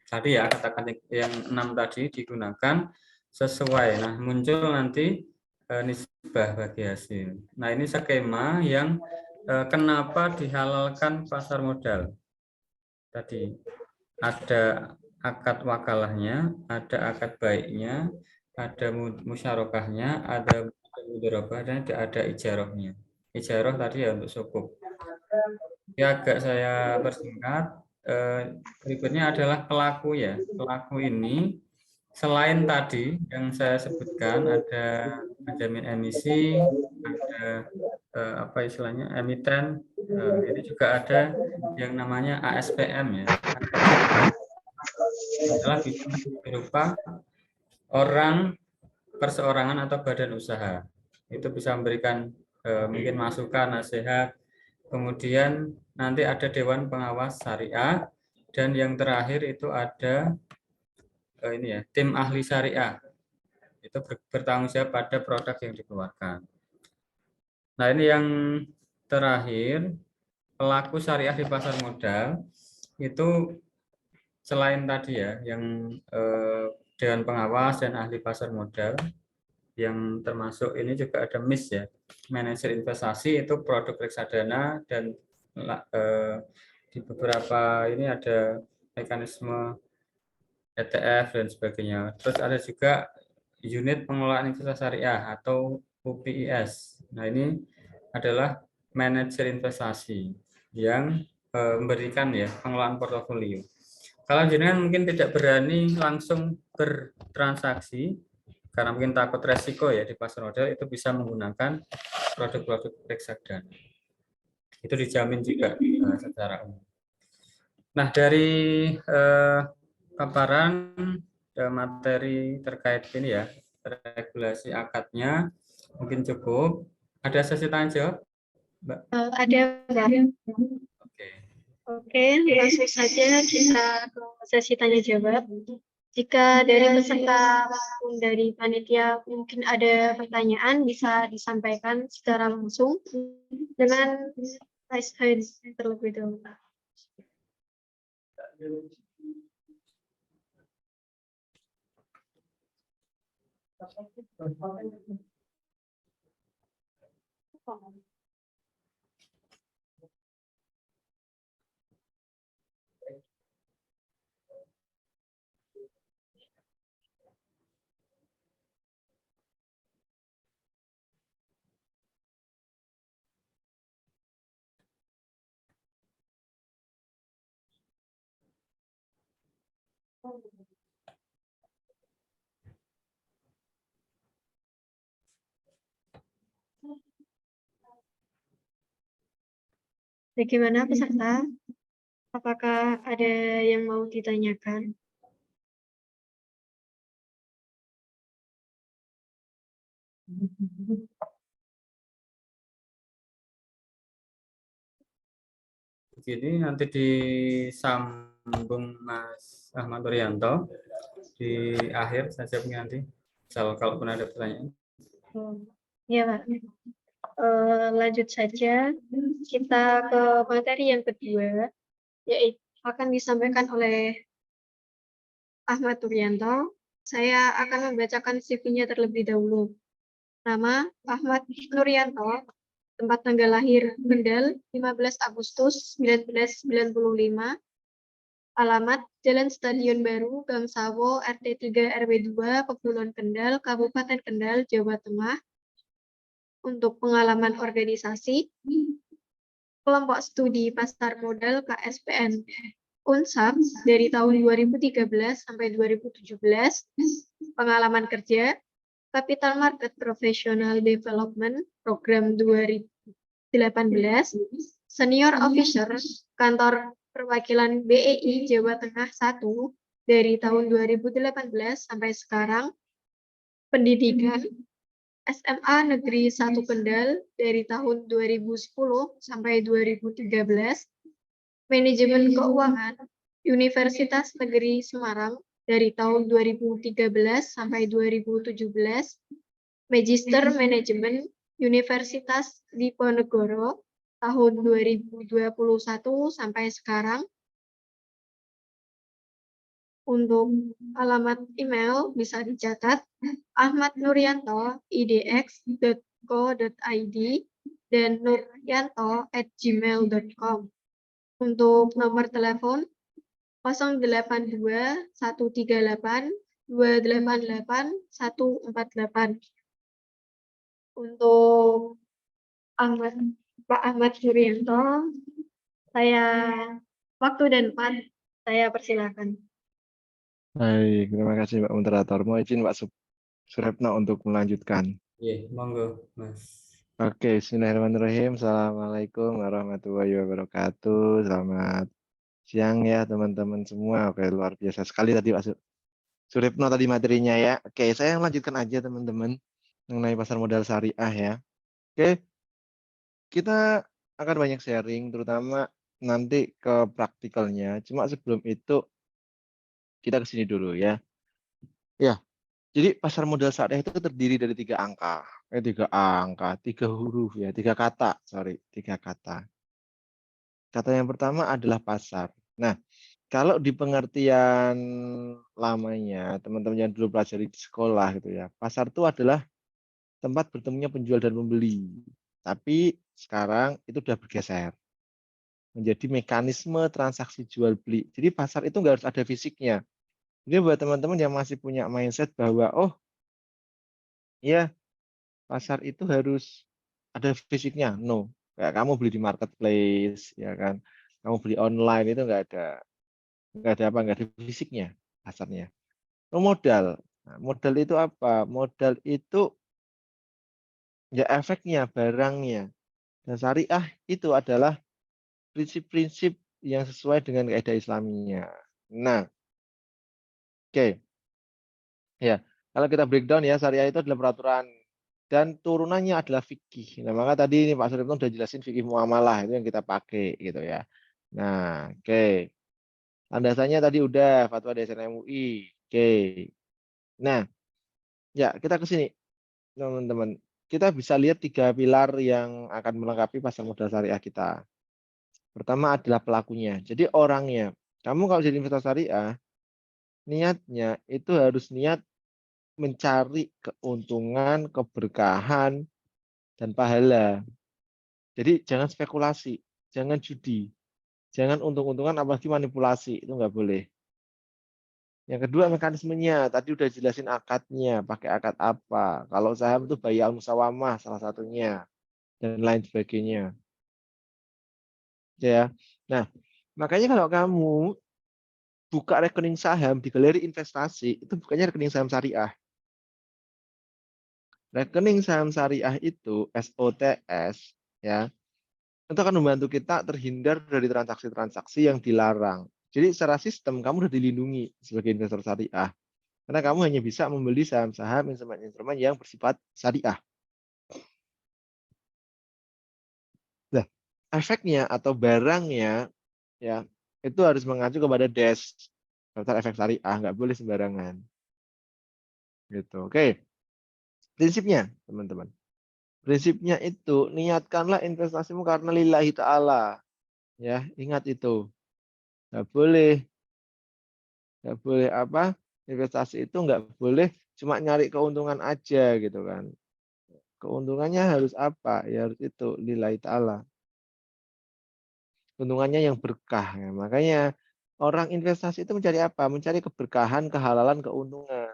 Tadi ya katakan yang 6 tadi digunakan sesuai. Nah, muncul nanti nisbah bagi hasil. Nah, ini skema yang kenapa dihalalkan pasar modal. Tadi ada akad wakalahnya, ada akad baiknya, ada musyarakahnya, ada mudharabah dan ada ijarahnya. Ijarah tadi ya untuk sukuk. Ya agak saya persingkat. Berikutnya adalah pelaku ya. Pelaku ini selain tadi yang saya sebutkan ada penjamin emisi, ada apa istilahnya emiten, ini juga ada yang namanya ASPM ya. Adalah bisa berupa orang perseorangan atau badan usaha. Itu bisa memberikan mungkin masukan, nasihat. Kemudian nanti ada Dewan Pengawas Syariah dan yang terakhir itu ada ini ya, tim ahli syariah. Itu bertanggung jawab pada produk yang dikeluarkan. Nah, ini yang terakhir, pelaku syariah di pasar modal itu selain tadi ya, yang Dewan Pengawas dan ahli pasar modal, yang termasuk ini juga ada MIS ya, manajer investasi itu produk reksadana, dan di beberapa ini ada mekanisme ETF dan sebagainya. Terus ada juga unit pengelolaan investasi syariah atau UPIS. Nah, ini adalah manajer investasi yang memberikan ya pengelolaan portofolio. Kalau jenengan mungkin tidak berani langsung bertransaksi karena mungkin takut resiko ya di pasar modal, itu bisa menggunakan produk-produk reksadana. Itu dijamin juga secara umum. Nah, dari paparan materi terkait ini ya, regulasi akadnya mungkin cukup. Ada sesi tanya jawab, Mbak? Ada, Mbak. Oke. Oke, langsung saja kita ke sesi tanya jawab. Jika dari peserta maupun dari panitia mungkin ada pertanyaan, bisa disampaikan secara langsung dengan raise hand terlebih dahulu. Bagaimana peserta? Apakah ada yang mau ditanyakan? Begini nanti disambung Mas Ahmad Urianto di akhir saja nanti. Kalaupun ada pertanyaan. Ya, Pak. Lanjut saja, kita ke materi yang kedua, yaitu akan disampaikan oleh Ahmad Urianto. Saya akan membacakan CV-nya terlebih dahulu. Nama Ahmad Nurianto, tempat tanggal lahir Kendal 15 Agustus 1995, alamat Jalan Stadion Baru, Gang Sawo, RT 3 RW 2, Pebulon Kendal, Kabupaten Kendal, Jawa Tengah. Untuk pengalaman organisasi, kelompok studi pasar modal KSPN Unsab dari tahun 2013 sampai 2017, pengalaman kerja, Capital Market Professional Development Program 2018, Senior Officer Kantor Perwakilan BEI Jawa Tengah 1 dari tahun 2018 sampai sekarang, pendidikan SMA Negeri 1 Kendal dari tahun 2010 sampai 2013, Manajemen Keuangan Universitas Negeri Semarang dari tahun 2013 sampai 2017, Magister Manajemen Universitas Diponegoro tahun 2021 sampai sekarang. Untuk alamat email bisa dicatat ahmadnuryanto@idx.co.id dan nuryanto@gmail.com. Untuk nomor telepon 082 138 288 148. Untuk Pak Ahmad Nuryanto, waktu dan tempat saya persilakan. Baik, terima kasih Mbak Moderator. Mau izin Pak Surepno untuk melanjutkan. Iya, monggo, Mas. Oke, bismillahirrahmanirrahim. Assalamualaikum warahmatullahi wabarakatuh. Selamat siang ya teman-teman semua. Oke, luar biasa sekali tadi Pak Surepno tadi materinya ya. Oke, saya lanjutkan aja teman-teman mengenai pasar modal syariah ya. Oke, kita akan banyak sharing terutama nanti ke praktikalnya. Cuma sebelum itu kita ke sini dulu ya. Ya, jadi pasar modal syariah itu terdiri dari 3 angka. 3 angka, 3 huruf ya, 3 kata, sorry, 3 kata. Kata yang pertama adalah pasar. Nah, kalau di pengertian lamanya, teman-teman yang dulu pelajari di sekolah gitu ya, pasar itu adalah tempat bertemunya penjual dan pembeli. Tapi sekarang itu sudah bergeser menjadi mekanisme transaksi jual beli. Jadi pasar itu nggak harus ada fisiknya. Jadi buat teman-teman yang masih punya mindset bahwa oh ya pasar itu harus ada fisiknya, no. Kayak kamu beli di marketplace, ya kan? Kamu beli online itu nggak ada fisiknya pasarnya. Modal, nah, modal itu apa? Modal itu ya efeknya, barangnya. Dan syariah itu adalah prinsip-prinsip yang sesuai dengan kaidah Islamiyah. Nah, oke. Ya, kalau kita breakdown ya, syariah itu adalah peraturan dan turunannya adalah fikih. Nah, maka tadi ini Pak Suripto sudah jelasin fikih muamalah itu yang kita pakai gitu ya. Nah, oke. Landasannya tadi udah fatwa DSN MUI. Oke. Nah, ya kita ke sini teman-teman. Kita bisa lihat 3 pilar yang akan melengkapi pasar modal syariah kita. Pertama adalah pelakunya. Jadi orangnya. Kamu kalau jadi investor syariah, niatnya itu harus niat mencari keuntungan, keberkahan, dan pahala. Jadi jangan spekulasi, jangan judi, jangan untung-untungan apalagi manipulasi, itu nggak boleh. Yang kedua mekanismenya, tadi udah jelasin akadnya, pakai akad apa. Kalau saham itu bayar musawamah salah satunya, dan lain sebagainya. Ya, nah makanya kalau kamu buka rekening saham di galeri investasi, itu bukannya rekening saham syariah. Rekening saham syariah itu SOTS ya, itu akan membantu kita terhindar dari transaksi-transaksi yang dilarang. Jadi secara sistem kamu sudah dilindungi sebagai investor syariah. Karena kamu hanya bisa membeli saham-saham instrumen-instrumen yang bersifat syariah. Nah, efeknya atau barangnya ya itu harus mengacu kepada DES, daftar efek syariah, nggak boleh sembarangan. Gitu. Oke. Prinsipnya, teman-teman. Prinsipnya itu niatkanlah investasimu karena lillahi ta'ala. Ya, ingat itu. Nggak boleh apa? Investasi itu nggak boleh cuma nyari keuntungan aja gitu kan. Keuntungannya harus apa? Ya harus itu lillahi ta'ala. Keuntungannya yang berkah. Ya. Makanya orang investasi itu mencari apa? Mencari keberkahan, kehalalan, keuntungan.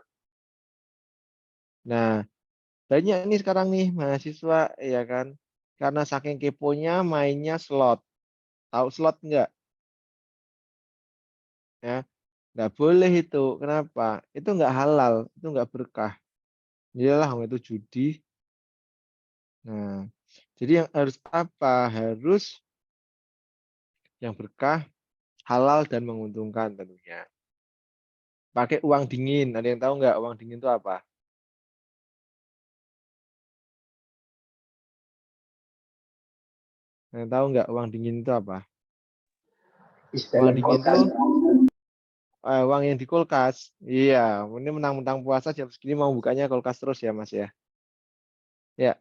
Nah, banyak nih sekarang nih mahasiswa ya kan. Karena saking keponya mainnya slot. Tahu slot nggak? Ya, nggak boleh itu. Kenapa? Itu nggak halal, itu nggak berkah. Iyalah, itu judi. Nah, jadi yang harus apa? Harus yang berkah, halal dan menguntungkan tentunya. Pakai uang dingin. Ada yang tahu nggak uang dingin itu apa? Ada yang tahu nggak uang dingin itu apa? Uang dingin itu uang yang di kulkas. Iya, ini mentang-mentang puasa jam segini mau bukanya kulkas terus ya Mas ya. Ya,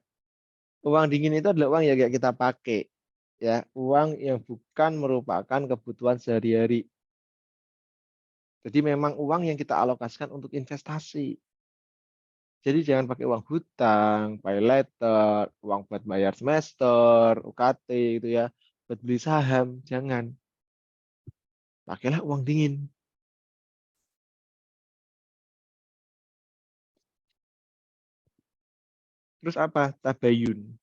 uang dingin itu adalah uang yang kayak kita pakai. ya, uang yang bukan merupakan kebutuhan sehari-hari. Jadi memang uang yang kita alokasikan untuk investasi. Jadi jangan pakai uang hutang, pay later, uang buat bayar semester, UKT gitu ya, buat beli saham, jangan. Pakailah uang dingin. Terus apa? Tabayun.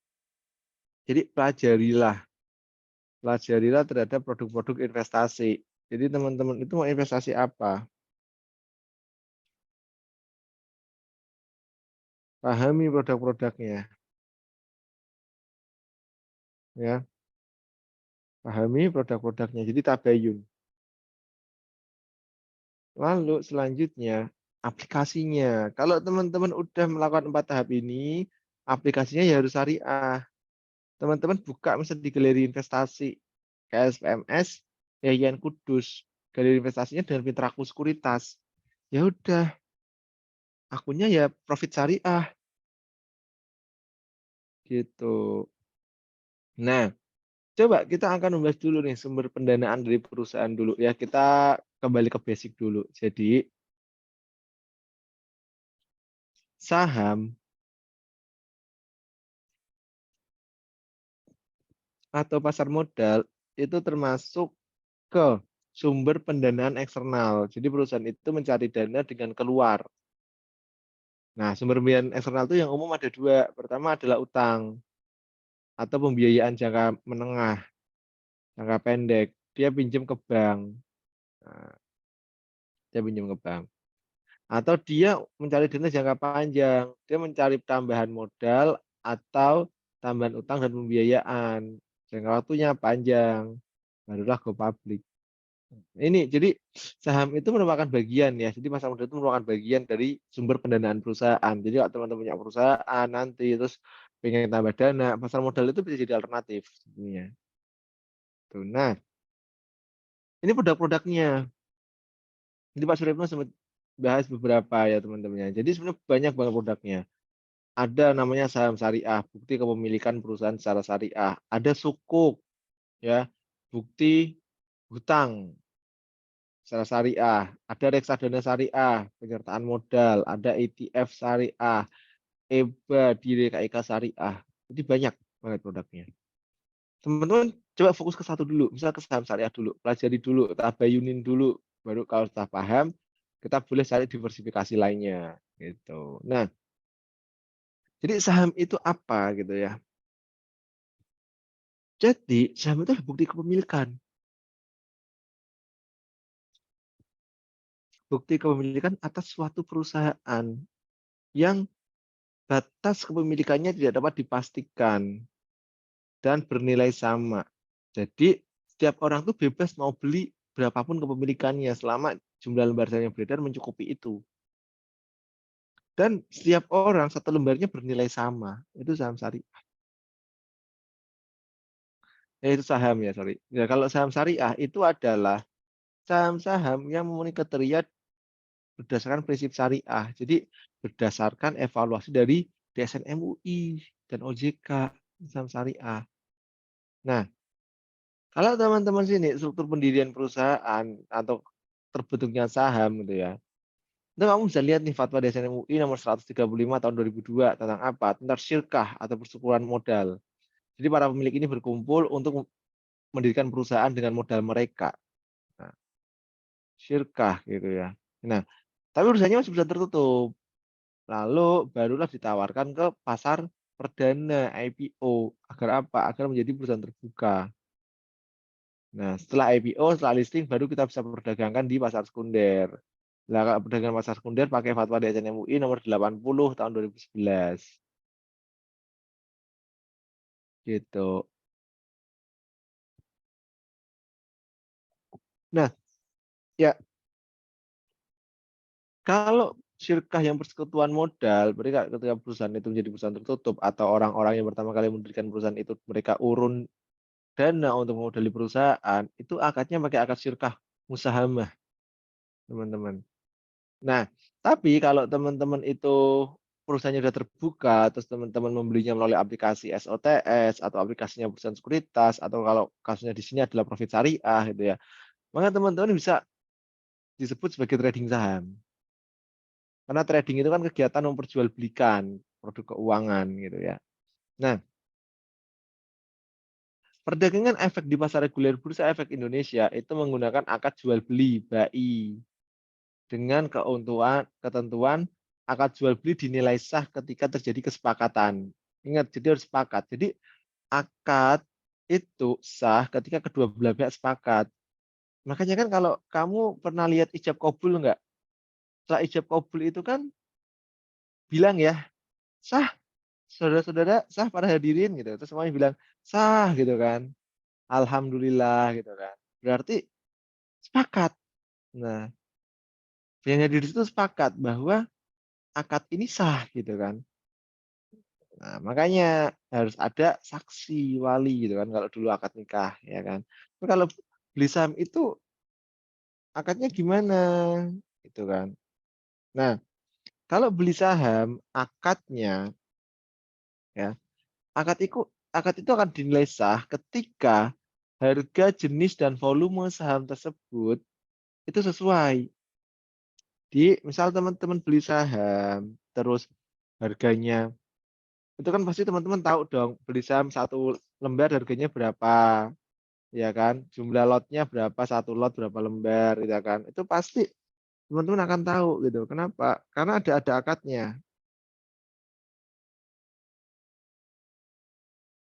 Jadi pelajarilah terhadap produk-produk investasi. Jadi teman-teman itu mau investasi apa? Pahami produk-produknya, ya. Pahami produk-produknya. Jadi tabayun. Lalu selanjutnya aplikasinya. Kalau teman-teman udah melakukan 4 tahap ini, aplikasinya ya harus syariah. Teman-teman buka misalnya di galeri investasi KSPMS, Yayan Kudus. Galeri investasinya dengan Mitraku Sekuritas. Ya udah, akunnya ya profit syariah gitu. Nah, coba kita akan membahas dulu nih sumber pendanaan dari perusahaan dulu ya. Kita kembali ke basic dulu. Jadi saham atau pasar modal itu termasuk ke sumber pendanaan eksternal. Jadi perusahaan itu mencari dana dengan keluar. Nah, sumber pembiayaan eksternal itu yang umum ada dua. Pertama adalah utang atau pembiayaan jangka menengah, jangka pendek. Dia pinjam ke bank. Nah, dia pinjam ke bank. Atau dia mencari dana jangka panjang. Dia mencari tambahan modal atau tambahan utang dan pembiayaan. Jangka waktunya panjang. Barulah go public. Ini jadi saham itu merupakan bagian ya. Jadi pasar modal itu merupakan bagian dari sumber pendanaan perusahaan. Jadi kalau teman-teman punya perusahaan nanti terus pengen tambah dana, pasar modal itu bisa jadi alternatif sebenarnya. Tuh. Nah, ini produk-produknya. Jadi Pak Suripno sempat bahas beberapa ya teman-temannya. Jadi sebenarnya banyak banget produknya. Ada namanya saham syariah, bukti kepemilikan perusahaan secara syariah. Ada sukuk, ya, bukti hutang secara syariah, ada reksadana syariah, penyertaan modal, ada ETF syariah, EBA di DKIK syariah. Jadi banyak banget produknya. Teman-teman coba fokus ke satu dulu, misal ke saham syariah dulu, pelajari dulu, tabayunin dulu, baru kalau sudah paham, kita boleh cari diversifikasi lainnya gitu. Nah, jadi saham itu apa gitu ya? Jadi saham itu adalah bukti kepemilikan. Bukti kepemilikan atas suatu perusahaan yang batas kepemilikannya tidak dapat dipastikan dan bernilai sama. Jadi setiap orang tuh bebas mau beli berapapun kepemilikannya selama jumlah lembar saham yang beredar mencukupi itu. Dan setiap orang satu lembarnya bernilai sama. Itu saham syariah. Itu saham ya, sorry. Ya, kalau saham syariah itu adalah saham-saham yang memenuhi kriteria berdasarkan prinsip syariah. Jadi berdasarkan evaluasi dari DSN MUI dan OJK saham syariah. Nah, kalau teman-teman sini struktur pendirian perusahaan atau terbentuknya saham gitu ya. Itu kamu bisa lihat nih fatwa DSN MUI nomor 135 tahun 2002 tentang apa? Tentang syirkah atau persekutuan modal. Jadi para pemilik ini berkumpul untuk mendirikan perusahaan dengan modal mereka. Nah, syirkah gitu ya. Nah, tapi urusannya masih bisa tertutup. Lalu barulah ditawarkan ke pasar perdana IPO. Agar apa? Agar menjadi perusahaan terbuka. Nah, setelah IPO, setelah listing, baru kita bisa perdagangkan di pasar sekunder. Nah, kalau perdagangan pasar sekunder pakai fatwa DSN MUI nomor 80 tahun 2011. Gitu. Nah, ya kalau syirkah yang persekutuan modal, mereka ketika perusahaan itu menjadi perusahaan tertutup atau orang-orang yang pertama kali mendirikan perusahaan itu mereka urun dana untuk memodali perusahaan, itu akadnya pakai akad syirkah musahamah, teman-teman. Nah, tapi kalau teman-teman itu perusahaannya sudah terbuka, terus teman-teman membelinya melalui aplikasi SOTS atau aplikasinya perusahaan sekuritas, atau kalau kasusnya di sini adalah profit syariah gitu ya, maka teman-teman bisa disebut sebagai trading saham. Karena trading itu kan kegiatan memperjualbelikan produk keuangan gitu ya. Nah, perdagangan efek di pasar reguler Bursa Efek Indonesia itu menggunakan akad jual beli (BAI) dengan ketentuan akad jual beli dinilai sah ketika terjadi kesepakatan. Ingat, jadi harus sepakat. Jadi akad itu sah ketika kedua belah pihak sepakat. Makanya kan kalau kamu pernah lihat ijab kabul enggak? Setelah ijab kabul itu kan bilang ya, sah, saudara-saudara, sah para hadirin gitu. Terus semuanya bilang sah gitu kan. Alhamdulillah gitu kan. Berarti sepakat. Nah, yang hadir di situ sepakat bahwa akad ini sah gitu kan. Nah, makanya harus ada saksi wali gitu kan kalau dulu akad nikah ya kan. Tapi kalau beli saham itu akadnya gimana gitu kan. Nah, kalau beli saham akadnya ya, akad itu akan dinilai sah ketika harga, jenis dan volume saham tersebut itu sesuai. Misal teman-teman beli saham terus harganya itu kan pasti teman-teman tahu dong beli saham 1 lembar harganya berapa, ya kan? Jumlah lotnya berapa, 1 lot berapa lembar, ya kan? Itu pasti teman-teman akan tahu gitu. Kenapa? Karena ada akadnya.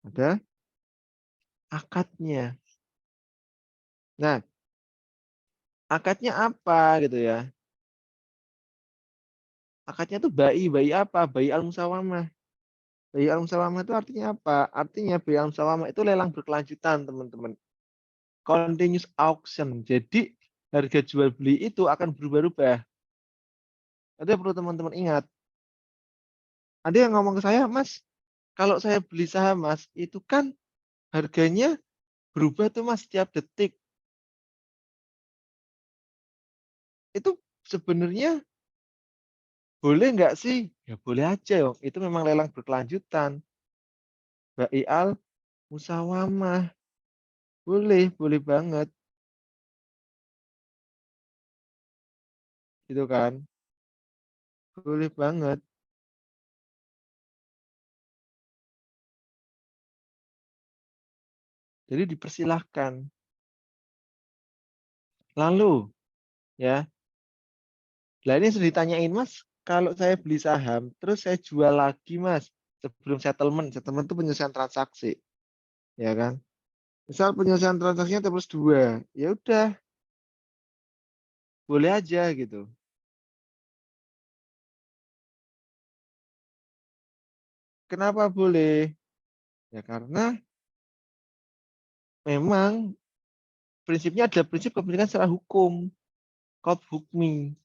Ada akadnya. Nah, akadnya apa gitu ya? Akadnya tuh BAI apa? BAI al-musawamah. BAI al-musawamah itu artinya apa? Artinya BAI al-musawamah itu lelang berkelanjutan, teman-teman. Continuous auction. Jadi harga jual beli itu akan berubah-ubah. Itu yang perlu teman-teman ingat. Ada yang ngomong ke saya, Mas, kalau saya beli saham, Mas, itu kan harganya berubah tuh, Mas, setiap detik. Itu sebenarnya boleh nggak sih? Ya boleh aja, itu memang lelang berkelanjutan. BAI al musawamah. Boleh, boleh banget. Gitu kan? Boleh banget. Jadi dipersilahkan. Lalu, ya, lah ini sudah ditanyain, Mas, kalau saya beli saham, terus saya jual lagi, Mas, sebelum settlement. Settlement itu penyelesaian transaksi, ya kan? Misal penyelesaian transaksinya T plus 2, ya udah, boleh aja gitu. Kenapa boleh? Ya karena memang prinsipnya adalah prinsip kepemilikan secara hukum, kod hukmi.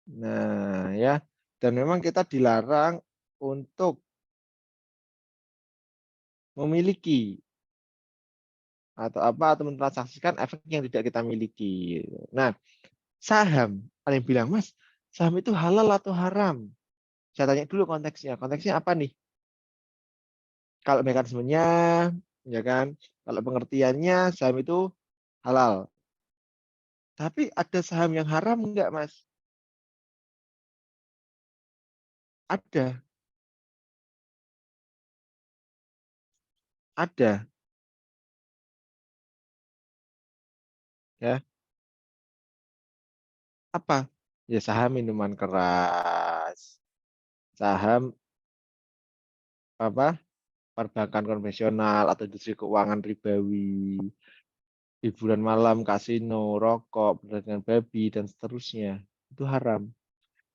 Nah, ya, dan memang kita dilarang untuk memiliki atau mentransaksikan efek yang tidak kita miliki. Nah, saham, ada yang bilang, Mas, saham itu halal atau haram? Saya tanya dulu konteksnya. Konteksnya apa nih? Kalau mekanismenya, ya kan? Kalau pengertiannya, saham itu halal. Tapi ada saham yang haram enggak, Mas? Ada, ada. Ya, apa? Ya saham minuman keras, saham apa? Perbankan konvensional atau industri keuangan ribawi, hiburan malam, kasino, rokok, perdagangan babi, dan seterusnya. Itu haram.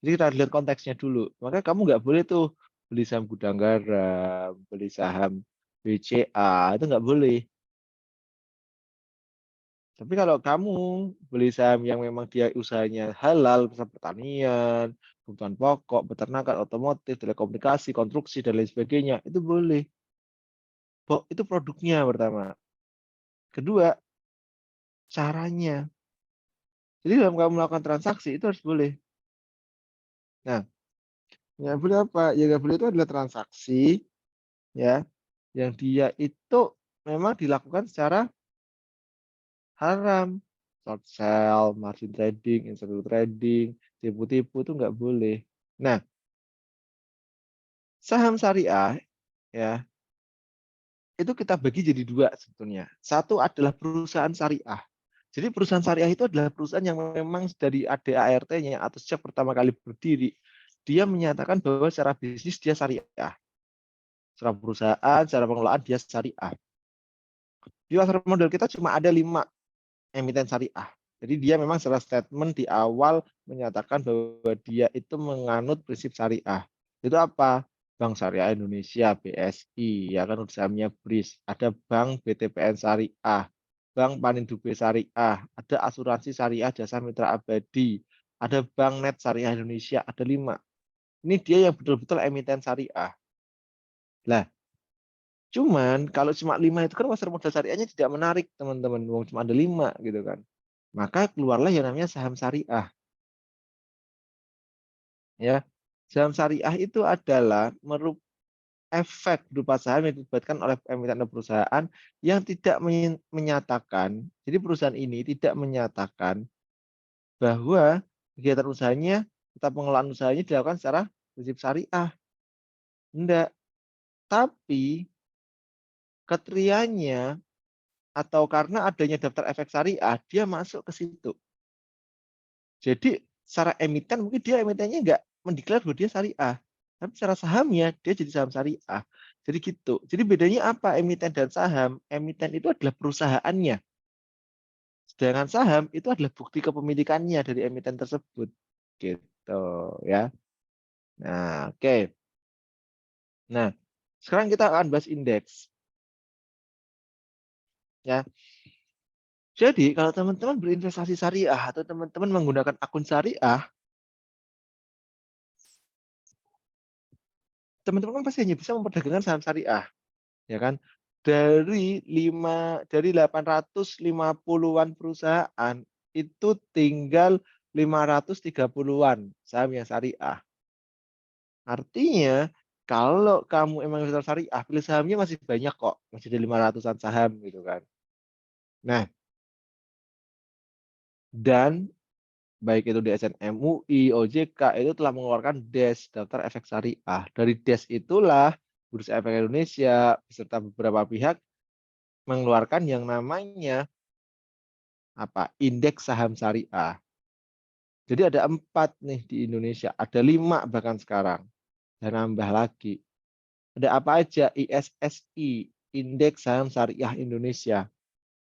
Jadi kita lihat konteksnya dulu. Maka kamu nggak boleh tuh beli saham gudang garam, beli saham BCA, itu nggak boleh. Tapi kalau kamu beli saham yang memang dia usahanya halal, misalnya pertanian, kebutuhan pokok, peternakan, otomotif, telekomunikasi, konstruksi, dan lain sebagainya, itu boleh. Itu produknya pertama. Kedua, caranya. Jadi dalam kamu melakukan transaksi, itu harus boleh. Nah, Nggak boleh apa? Ya nggak boleh itu adalah transaksi ya yang dia itu memang dilakukan secara haram. Short sell, margin trading, insider trading, tipu-tipu itu nggak boleh. Nah, saham syariah ya itu kita bagi jadi dua sebetulnya. Satu adalah perusahaan syariah. Jadi perusahaan syariah itu adalah perusahaan yang memang dari ADART-nya atau sejak pertama kali berdiri, dia menyatakan bahwa secara bisnis dia syariah. Secara perusahaan, secara pengelolaan dia syariah. Di pasar modal kita cuma ada 5 emiten syariah. Jadi dia memang secara statement di awal menyatakan bahwa dia itu menganut prinsip syariah. Itu apa? Bank Syariah Indonesia, BSI, ya kan sahamnya BRIS, ada Bank BTPN Syariah, Bank Panindube Syariah, ada Asuransi Syariah Jasa Mitra Abadi, ada Bank Net Syariah Indonesia, ada 5. Ini dia yang betul-betul emiten syariah. Lah, cuman kalau cuma 5 itu kan pasar modal syariahnya tidak menarik, teman-teman. Cuma ada 5 gitu kan. Maka keluarlah yang namanya saham syariah. Ya, saham syariah itu adalah efek berupa saham yang dilibatkan oleh emiten atau perusahaan yang tidak menyatakan, jadi perusahaan ini tidak menyatakan bahwa kegiatan usahanya atau pengelolaan usahanya dilakukan secara prinsip syariah. Enggak, tapi keteriannya atau karena adanya daftar efek syariah, dia masuk ke situ. Jadi secara emiten mungkin dia emitennya nggak mendeklar bahwa dia syariah. Tapi secara sahamnya dia jadi saham syariah. Jadi gitu. Jadi bedanya apa emiten dan saham? Emiten itu adalah perusahaannya. Sedangkan saham itu adalah bukti kepemilikannya dari emiten tersebut. Gitu ya. Nah, oke. Nah, sekarang kita akan bahas indeks. Ya. Jadi kalau teman-teman berinvestasi syariah atau teman-teman menggunakan akun syariah, teman-teman kan pasti hanya bisa memperdagangkan saham syariah, ya kan? Dari 850-an perusahaan itu tinggal 530-an saham yang syariah. Artinya kalau kamu emang investor syariah, pilih sahamnya masih banyak kok, masih ada 500-an saham gitu kan. Nah, dan baik itu DSN MUI, OJK itu telah mengeluarkan DES, daftar efek syariah. Dari DES itulah Bursa Efek Indonesia beserta beberapa pihak mengeluarkan yang namanya indeks saham syariah. Jadi ada 4 nih di Indonesia, ada 5 bahkan sekarang, dan nambah lagi. Ada apa aja? ISSI, Indeks Saham Syariah Indonesia.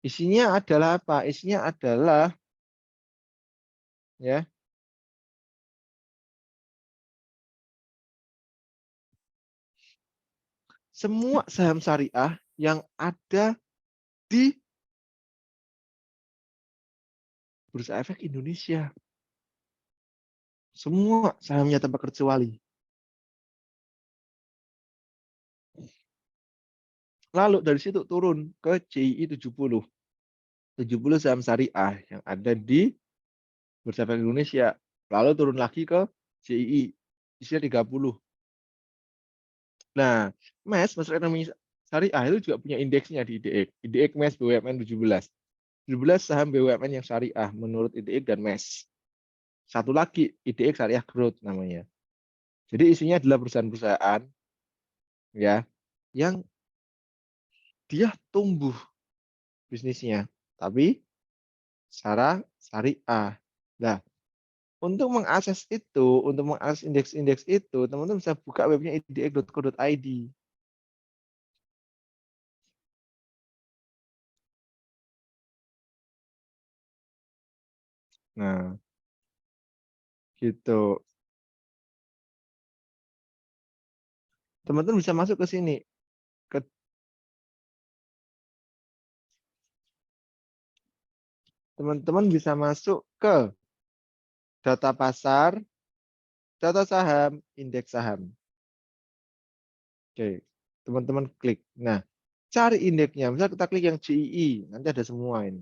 Isinya adalah apa? Isinya adalah ya semua saham syariah yang ada di Bursa Efek Indonesia. Semua sahamnya tanpa kecuali. Lalu dari situ turun ke CII 70. 70 saham syariah yang ada di Bursa Efek Indonesia. Lalu turun lagi ke CII. Isinya 30. Nah, MES, Master Ekonomi Syariah itu juga punya indeksnya di IDX. IDX MES BUMN 17. 17 saham BUMN yang syariah menurut IDX dan MES. Satu lagi, IDX Syariah Growth namanya. Jadi isinya adalah perusahaan-perusahaan ya yang dia tumbuh bisnisnya, tapi secara syariah. Nah, untuk mengakses indeks-indeks itu, teman-teman bisa buka webnya idx.co.id. Nah, gitu. Teman-teman bisa masuk ke sini. Teman-teman bisa masuk ke data pasar, data saham, indeks saham. Oke, teman-teman klik. Nah, cari indeksnya. Misal kita klik yang GII, nanti ada semua ini.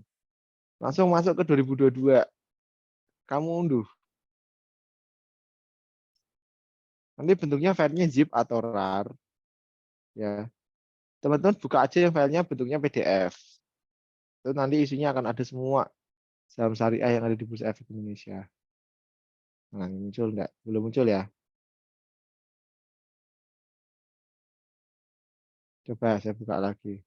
Langsung masuk ke 2022. Kamu unduh. Nanti bentuknya filenya zip atau RAR. Ya, teman-teman buka aja yang filenya bentuknya PDF. Itu nanti isinya akan ada semua saham syariah yang ada di Bursa Efek Indonesia. Nah, ini muncul enggak? Belum muncul ya? Coba saya buka lagi.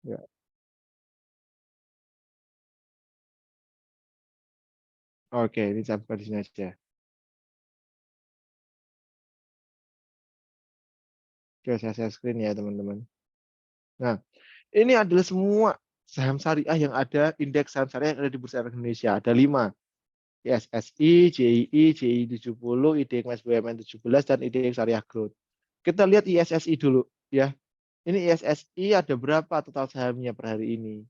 Ya. Oke, ini saya buka di sini aja. Oke, saya share screen ya, teman-teman. Nah, ini adalah semua saham syariah yang ada, indeks saham syariah yang ada di Bursa Efek Indonesia. Ada 5. ISSI, JII, JII 70, IDX BUMN 17, dan IDX Syariah Growth. Kita lihat ISSI dulu ya. Ini ISSI ada berapa total sahamnya per hari ini?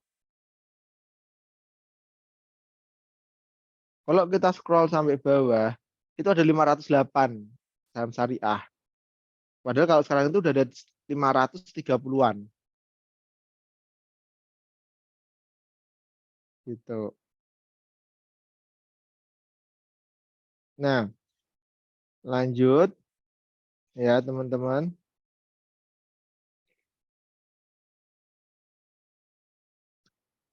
Kalau kita scroll sampai bawah, itu ada 508 saham syariah. Padahal kalau sekarang itu udah ada 530-an. Gitu. Nah, lanjut ya teman-teman.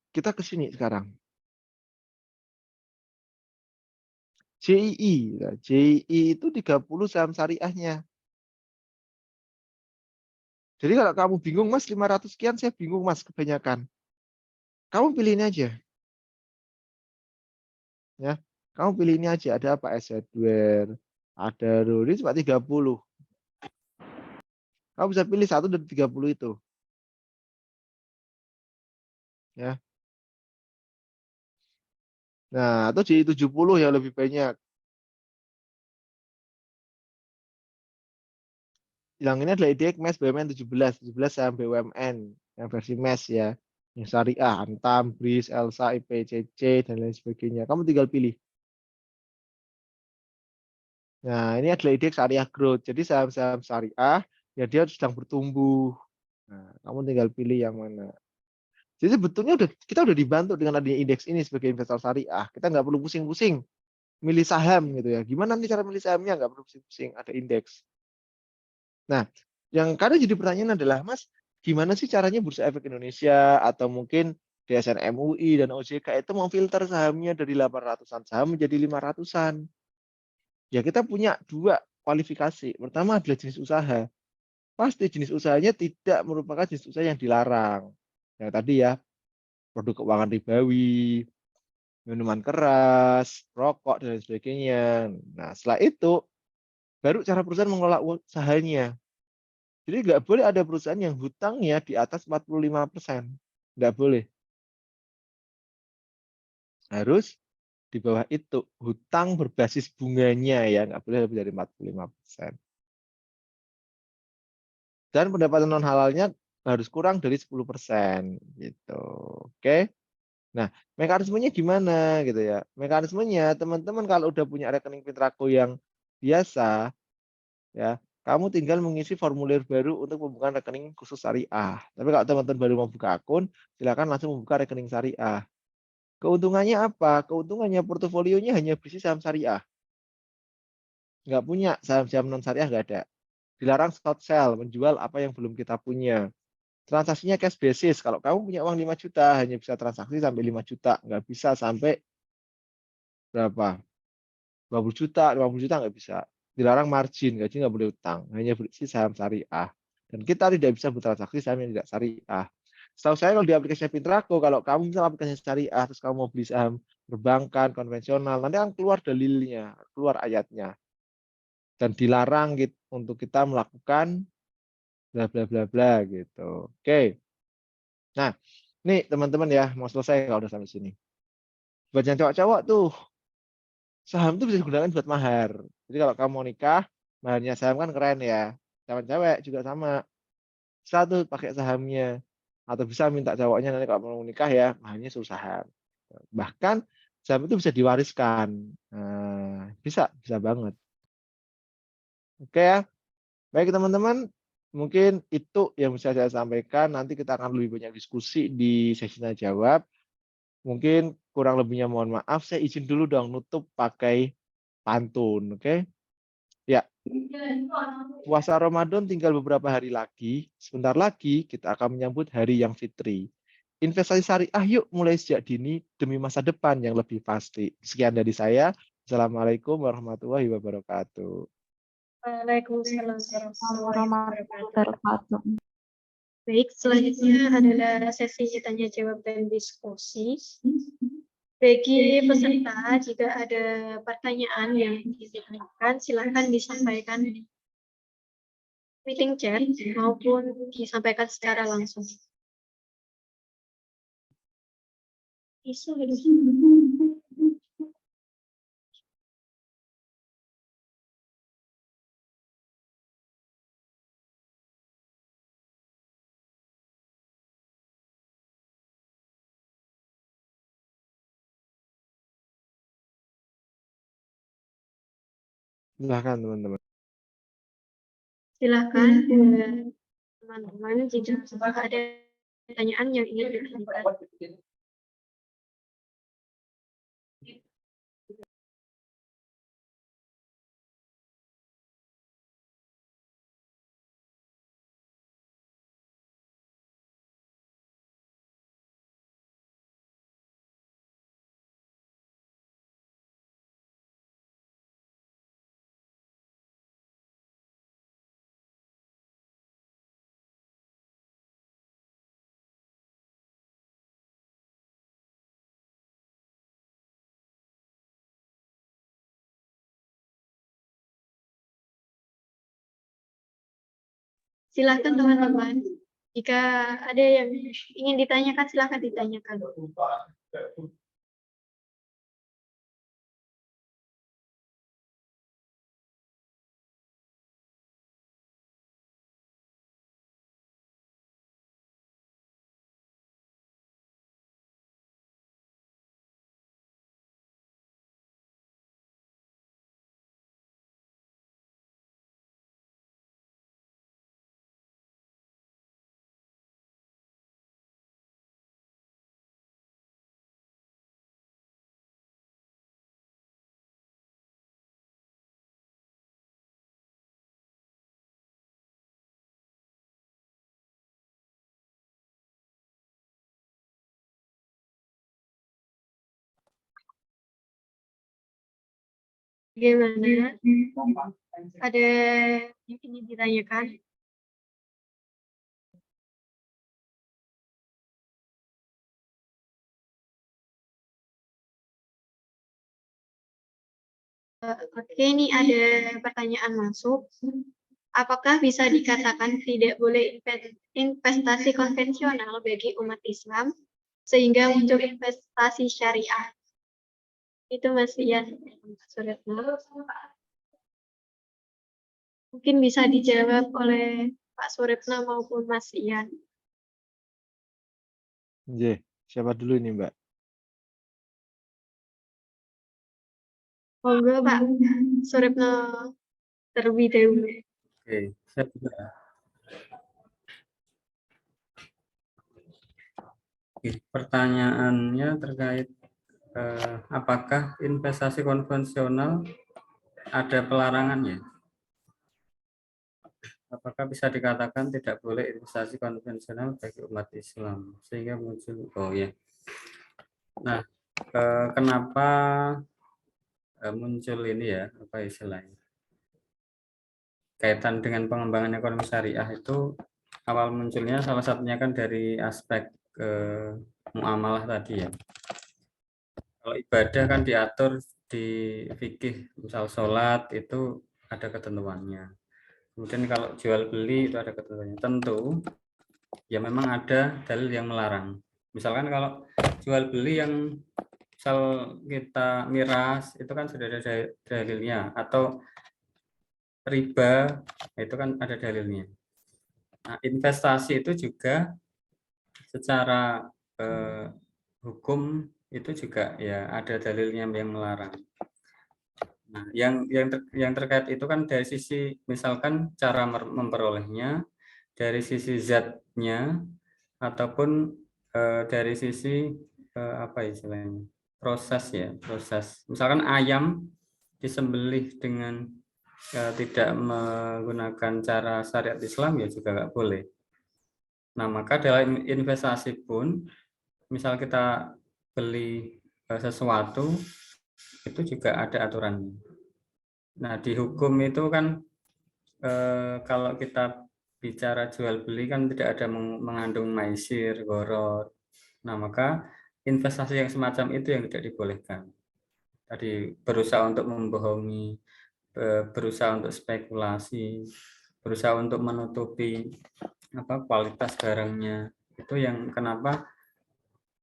Kita ke sini sekarang. JII. Nah, JII itu 30 saham syariahnya. Jadi kalau kamu bingung, Mas, 500 sekian, saya bingung, Mas, kebanyakan. Kamu pilih ini aja. Ya. Kamu pilih ini aja. Ada apa? Hardware, ada Rory, cuma 30. Kamu bisa pilih satu dari 30 itu. Ya. Nah, atau JII 70 yang lebih banyak. Yang ini adalah IDX MES BUMN 17. 17 saham BUMN yang versi MES ya. Yang syariah, Antam, BRIS, Elsa, IPCC, dan lain sebagainya. Kamu tinggal pilih. Nah, ini adalah IDX Syariah Growth. Jadi saham-saham syariah, ya dia sedang bertumbuh. Nah, kamu tinggal pilih yang mana. Jadi sebetulnya kita udah dibantu dengan adanya indeks ini sebagai investor syariah. Kita nggak perlu pusing-pusing milih saham gitu ya. Gimana nih cara milih sahamnya? Nggak perlu pusing-pusing, ada indeks. Nah, yang kadang jadi pertanyaan adalah, Mas, gimana sih caranya Bursa Efek Indonesia atau mungkin DSN MUI dan OJK itu memfilter sahamnya dari 800-an saham menjadi 500-an? Ya kita punya 2 kualifikasi. Pertama adalah jenis usaha. Pasti jenis usahanya tidak merupakan jenis usaha yang dilarang. Yang tadi ya, produk keuangan ribawi, minuman keras, rokok, dan lain sebagainya. Nah, setelah itu, baru cara perusahaan mengelola usahanya. Jadi nggak boleh ada perusahaan yang hutangnya di atas 45%. Nggak boleh. Harus di bawah itu. Hutang berbasis bunganya ya, nggak boleh lebih dari 45%. Dan pendapatan non halalnya harus kurang dari 10% gitu. Oke. Nah, mekanismenya gimana gitu ya? Mekanismenya teman-teman kalau udah punya rekening Pintrako yang biasa ya, kamu tinggal mengisi formulir baru untuk pembukaan rekening khusus syariah. Tapi kalau teman-teman baru mau buka akun, silakan langsung membuka rekening syariah. Keuntungannya apa? Keuntungannya portofolionya hanya berisi saham syariah. Nggak punya saham-saham non syariah, nggak ada. Dilarang short sell, menjual apa yang belum kita punya. Transaksinya cash basis. Kalau kamu punya uang 5 juta, hanya bisa transaksi sampai 5 juta. Nggak bisa sampai berapa? 20 juta, 50 juta nggak bisa. Dilarang margin, gaji nggak boleh utang. Hanya berisi saham syariah. Dan kita tidak bisa bertransaksi saham yang tidak syariah. Setahu saya kalau di aplikasi Pintrako, kalau kamu misal aplikasi syariah, terus kamu mau beli saham perbankan, konvensional, nanti akan keluar dalilnya, keluar ayatnya. Dan dilarang gitu, untuk kita melakukan bla bla bla bla gitu. Oke. Nah, nih teman-teman ya, mau selesai kalau udah sampai sini. Buat yang cowok-cowok tuh, saham itu bisa digunakan buat mahar. Jadi kalau kamu mau nikah, maharnya saham kan keren ya. Cewek-cewek juga sama. Satu pakai sahamnya. Atau bisa minta cowoknya nanti kalau mau nikah ya, maharnya suruh saham. Bahkan saham itu bisa diwariskan. Nah, bisa banget. Oke ya. Baik teman-teman, mungkin itu yang bisa saya sampaikan. Nanti kita akan lebih banyak diskusi di sesi tanya jawab. Mungkin kurang lebihnya mohon maaf. Saya izin dulu dong nutup pakai pantun, oke? Ya, puasa Ramadan tinggal beberapa hari lagi. Sebentar lagi kita akan menyambut hari yang fitri. Investasi syariah yuk mulai sejak dini demi masa depan yang lebih pasti. Sekian dari saya. Assalamualaikum warahmatullahi wabarakatuh. Waalaikumsalam warahmatullahi wabarakatuh. Wabarakatuh. Baik, selanjutnya adalah sesi tanya jawab dan diskusi. Bagi peserta, jika ada pertanyaan yang ditanyakan, silakan disampaikan di meeting chat maupun disampaikan secara langsung. Silahkan teman-teman. Silakan teman-teman jika ada pertanyaan yang ingin ditanyakan. Silakan teman-teman, jika ada yang ingin ditanyakan, silakan ditanyakan. Bagaimana? Ada yang ingin ditanyakan? Oke, ini ada pertanyaan masuk. Apakah bisa dikatakan tidak boleh investasi konvensional bagi umat Islam sehingga muncul investasi syariah? Itu Mas Ian Suretno. Mungkin bisa dijawab oleh Pak Suretno maupun Mas Ian. Oke, siapa dulu ini, Mbak? Monggo Pak Suretno terlebih dahulu. Oke, saya juga. Oke, pertanyaannya terkait apakah investasi konvensional ada pelarangannya? Apakah bisa dikatakan tidak boleh investasi konvensional bagi umat Islam sehingga muncul? Oh ya. Nah, kenapa muncul ini ya, apa istilahnya? Kaitan dengan pengembangan ekonomi syariah itu awal munculnya salah satunya kan dari aspek muamalah tadi ya. Kalau ibadah kan diatur di fikih, misal sholat itu ada ketentuannya. Kemudian kalau jual beli itu ada ketentuannya. Tentu ya memang ada dalil yang melarang. Misalkan kalau jual beli yang misal kita miras itu kan sudah ada dalilnya, atau riba itu kan ada dalilnya. Nah, investasi itu juga secara hukum itu juga ya ada dalilnya yang melarang. Nah, yang terkait itu kan dari sisi misalkan cara memperolehnya, dari sisi zatnya ataupun dari sisi apa istilahnya proses ya, proses. Misalkan ayam disembelih dengan tidak menggunakan cara syariat Islam ya juga nggak boleh. Nah, maka dalam investasi pun, misal kita beli sesuatu, itu juga ada aturannya. Nah, di hukum itu kan kalau kita bicara jual beli kan tidak ada mengandung maisir, gharar. Nah, maka investasi yang semacam itu yang tidak dibolehkan. Tadi berusaha untuk membohongi, berusaha untuk spekulasi, berusaha untuk menutupi kualitas barangnya. Itu yang kenapa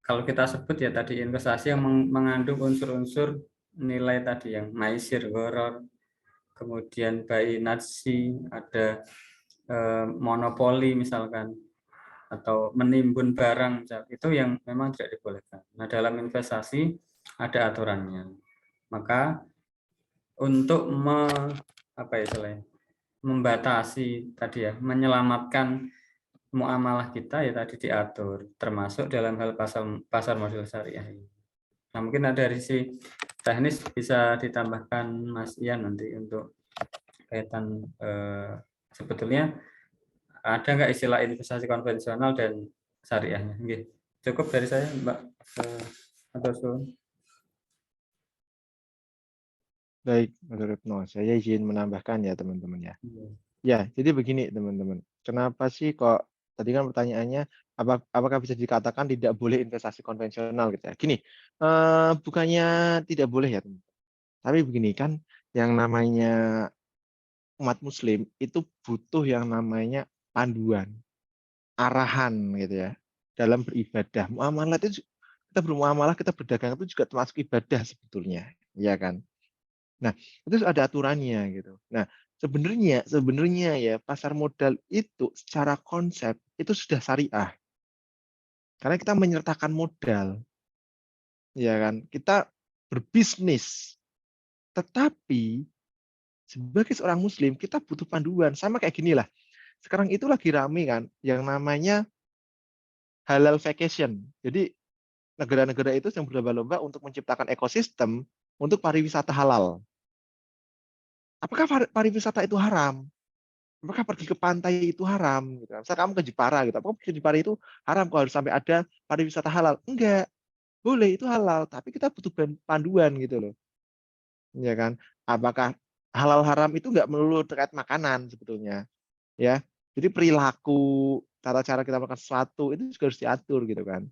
kalau kita sebut ya tadi investasi yang mengandung unsur-unsur nilai tadi yang maisir, gharar, kemudian bai natsi, ada monopoli misalkan, atau menimbun barang, itu yang memang tidak dibolehkan. Nah, dalam investasi ada aturannya. Maka untuk membatasi tadi ya, menyelamatkan muamalah kita ya tadi diatur, termasuk dalam hal pasar modal syariah ini. Nah, mungkin ada dari sisi teknis bisa ditambahkan Mas Ian nanti untuk kaitan sebetulnya ada nggak istilah investasi konvensional dan syariahnya? Cukup dari saya, Mbak. Atau Baik, Mas Retno, saya izin menambahkan ya teman-teman ya. Ya, jadi begini teman-teman. Kenapa sih kok tadi kan pertanyaannya apakah bisa dikatakan tidak boleh investasi konvensional gitu ya? Gini, bukannya tidak boleh ya teman. Tapi begini kan, yang namanya umat Muslim itu butuh yang namanya panduan, arahan gitu ya dalam beribadah. Muamalah itu kita bermuamalah, kita berdagang itu juga termasuk ibadah sebetulnya, ya kan? Nah, itu ada aturannya gitu. Nah, sebenarnya ya pasar modal itu secara konsep itu sudah syariah. Karena kita menyertakan modal, ya kan? Kita berbisnis. Tetapi sebagai seorang muslim kita butuh panduan. Sama kayak gini lah. Sekarang itu lagi rame kan yang namanya halal vacation. Jadi negara-negara itu yang berlomba-lomba untuk menciptakan ekosistem untuk pariwisata halal. Apakah pariwisata itu haram? Apakah pergi ke pantai itu haram? Gitu. Misal kamu ke Jepara, gitu. Apakah pergi ke Jepara itu haram kalau harus sampai ada pariwisata halal? Enggak, boleh itu halal, tapi kita butuh panduan gitu loh, ya kan? Apakah halal haram itu enggak melulu terkait makanan sebetulnya, ya. Jadi perilaku, cara-cara kita melakukan sesuatu itu juga harus diatur gitu kan.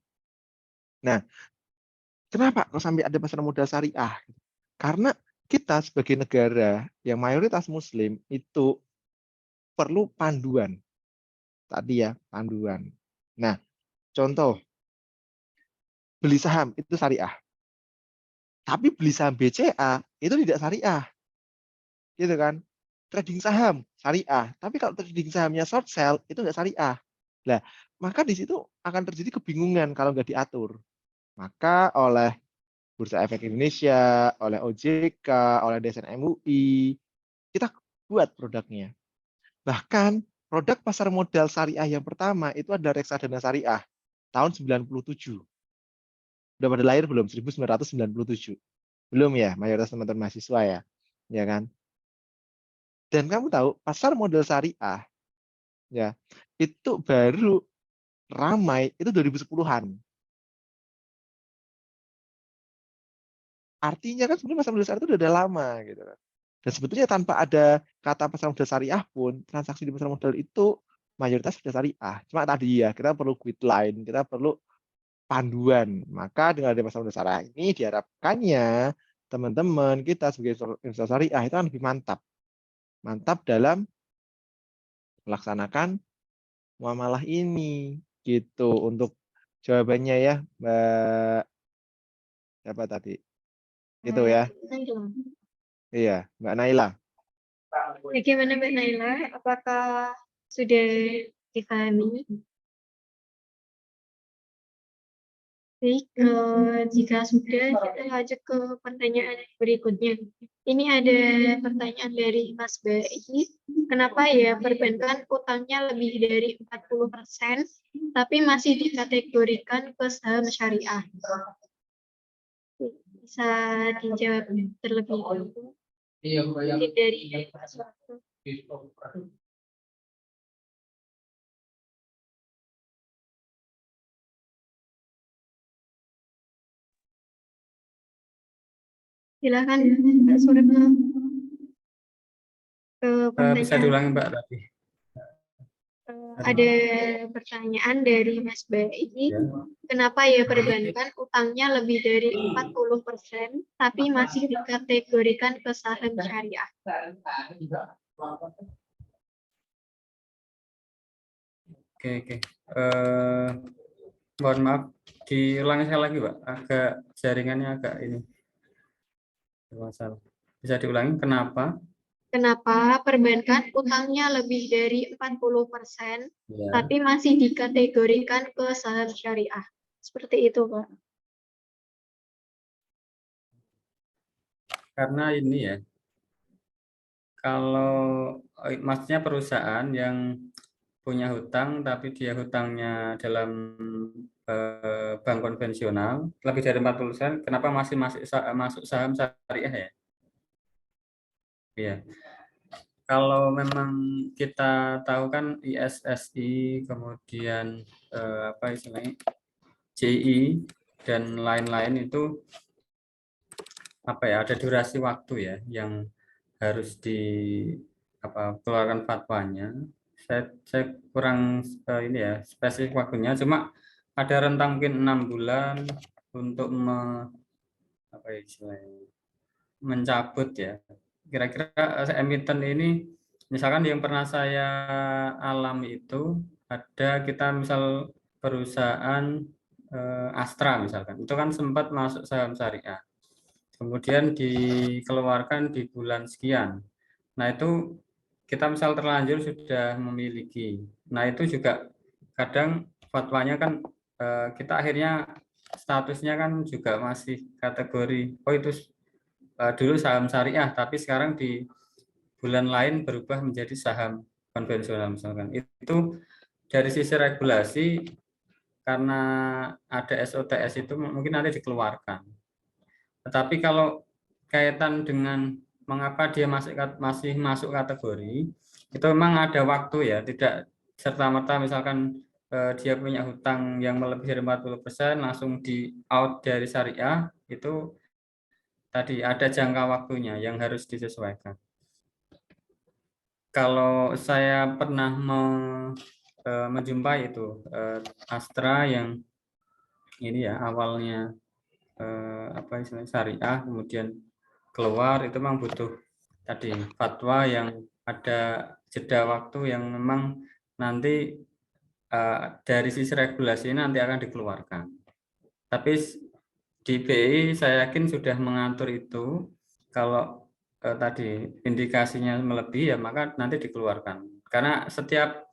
Nah, kenapa kok sampai ada pasar modal syariah? Karena kita sebagai negara yang mayoritas Muslim itu perlu panduan. Tadi ya, panduan. Nah, contoh, beli saham itu syariah. Tapi beli saham BCA itu tidak syariah. Gitu kan? Trading saham syariah. Tapi kalau trading sahamnya short sell itu enggak syariah. Nah, maka di situ akan terjadi kebingungan kalau nggak diatur. Maka oleh Bursa Efek Indonesia, oleh OJK, oleh DSN MUI, kita buat produknya. Bahkan produk pasar modal syariah yang pertama itu adalah reksadana syariah tahun 97. Udah pada lahir belum? 1997. Belum ya, mayoritas teman-teman mahasiswa ya. Ya kan? Dan kamu tahu, pasar modal syariah ya, itu baru ramai itu 2010-an. Artinya kan sebenarnya pasar modal syariah itu udah ada lama gitu kan. Dan sebetulnya tanpa ada kata pasar modal syariah pun, transaksi di pasar modal itu mayoritas sudah syariah. Cuma tadi ya, kita perlu guideline, kita perlu panduan. Maka dengan ada pasar modal syariah ini diharapkannya teman-teman kita sebagai investor syariah itu kan lebih mantap. Mantap dalam melaksanakan muamalah ini. Gitu untuk jawabannya ya, Mbak siapa tadi? Itu ya. Iya, Mbak Naila. Bagaimana Mbak Naila? Apakah sudah dipahami? Baik, jika sudah, kita lanjut ke pertanyaan berikutnya. Ini ada pertanyaan dari Mas Bayi. Kenapa ya perbankan utangnya lebih dari 40%, tapi masih dikategorikan ke saham syariah? Bisa dijawab terlebih dahulu. Mungkin dari Mas Waktu. Silakan Pak Suretno. Bisa diulangi Mbak tadi. Ada pertanyaan dari Mas Bayi. Ya. Kenapa ya perbankan utangnya lebih dari 40%, tapi masih dikategorikan ke saham syariah? Oke. Mohon maaf, diulangi sekali lagi, Pak. Agak jaringannya agak ini masalah. Bisa diulangi kenapa? Kenapa perbankan utangnya lebih dari 40%, Ya. tapi masih dikategorikan ke saham syariah? Seperti itu, Pak. Karena ini ya, kalau maksudnya perusahaan yang punya hutang tapi dia hutangnya dalam bank konvensional lebih dari 40%, kenapa masih masuk saham syariah ya? Iya. Kalau memang kita tahu kan ISSI, kemudian apa istilahnya JI dan lain-lain itu apa ya, ada durasi waktu ya yang harus keluarkan fatwanya. Saya kurang ini ya spesifik waktunya, cuma ada rentang mungkin 6 bulan untuk mencabut ya. Kira-kira emiten ini, misalkan yang pernah saya alami itu ada kita misal perusahaan Astra misalkan, itu kan sempat masuk saham syariah, kemudian dikeluarkan di bulan sekian. Nah itu kita misal terlanjur sudah memiliki. Nah itu juga kadang fatwanya kan kita akhirnya statusnya kan juga masih kategori, oh itu dulu saham syariah, tapi sekarang di bulan lain berubah menjadi saham konvensional misalkan. Itu dari sisi regulasi, karena ada SOTS itu mungkin nanti dikeluarkan. Tetapi kalau kaitan dengan mengapa dia masih masuk kategori, itu memang ada waktu ya, tidak serta-merta misalkan dia punya hutang yang melebihi dari 40% langsung di out dari syariah, itu tadi ada jangka waktunya yang harus disesuaikan. Kalau saya pernah menjumpai itu Astra yang ini ya awalnya apa istilahnya syariah, kemudian keluar, itu memang butuh tadi fatwa yang ada jeda waktu yang memang nanti dari sisi regulasi nanti akan dikeluarkan. Tapi di BI saya yakin sudah mengatur itu, kalau tadi indikasinya melebihi ya maka nanti dikeluarkan. Karena setiap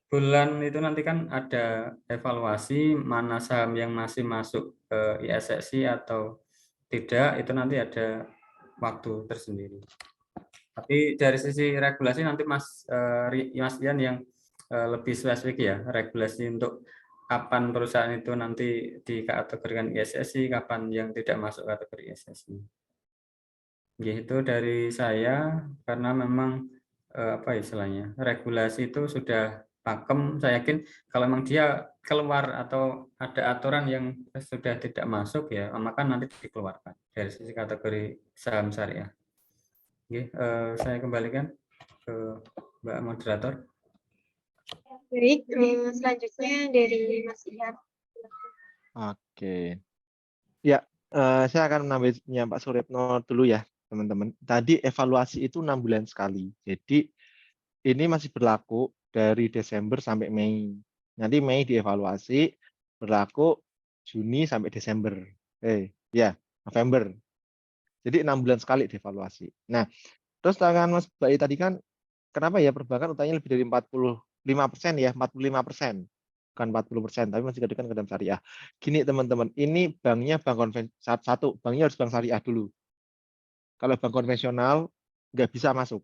bulan itu nanti kan ada evaluasi mana saham yang masih masuk ke ISSI atau tidak, itu nanti ada waktu tersendiri. Tapi dari sisi regulasi nanti Mas Ian yang lebih spesifik ya, regulasi untuk kapan perusahaan itu nanti dikategorikan ISSI, kapan yang tidak masuk kategori ISSI. Itu dari saya, karena memang apa istilahnya, regulasi itu sudah pakem. Saya yakin kalau memang dia keluar atau ada aturan yang sudah tidak masuk ya, maka nanti dikeluarkan dari sisi kategori saham syariah. Saya kembalikan ke Mbak Moderator. Baik, selanjutnya dari Mas Ian. Oke. Ya, saya akan menambahnya Pak Suretno dulu ya, teman-teman. Tadi evaluasi itu 6 bulan sekali. Jadi ini masih berlaku dari Desember sampai Mei. Nanti Mei dievaluasi, berlaku Juni sampai Desember. November. Jadi 6 bulan sekali dievaluasi. Nah, terus tangan Mas Bayi tadi kan, kenapa ya perbankan utangnya lebih dari 45% ya, 45%. Bukan 40%, tapi masih dikategorikan ke dalam syariah. Gini teman-teman, ini banknya bank konvensional, banknya harus bank syariah dulu. Kalau bank konvensional nggak bisa masuk.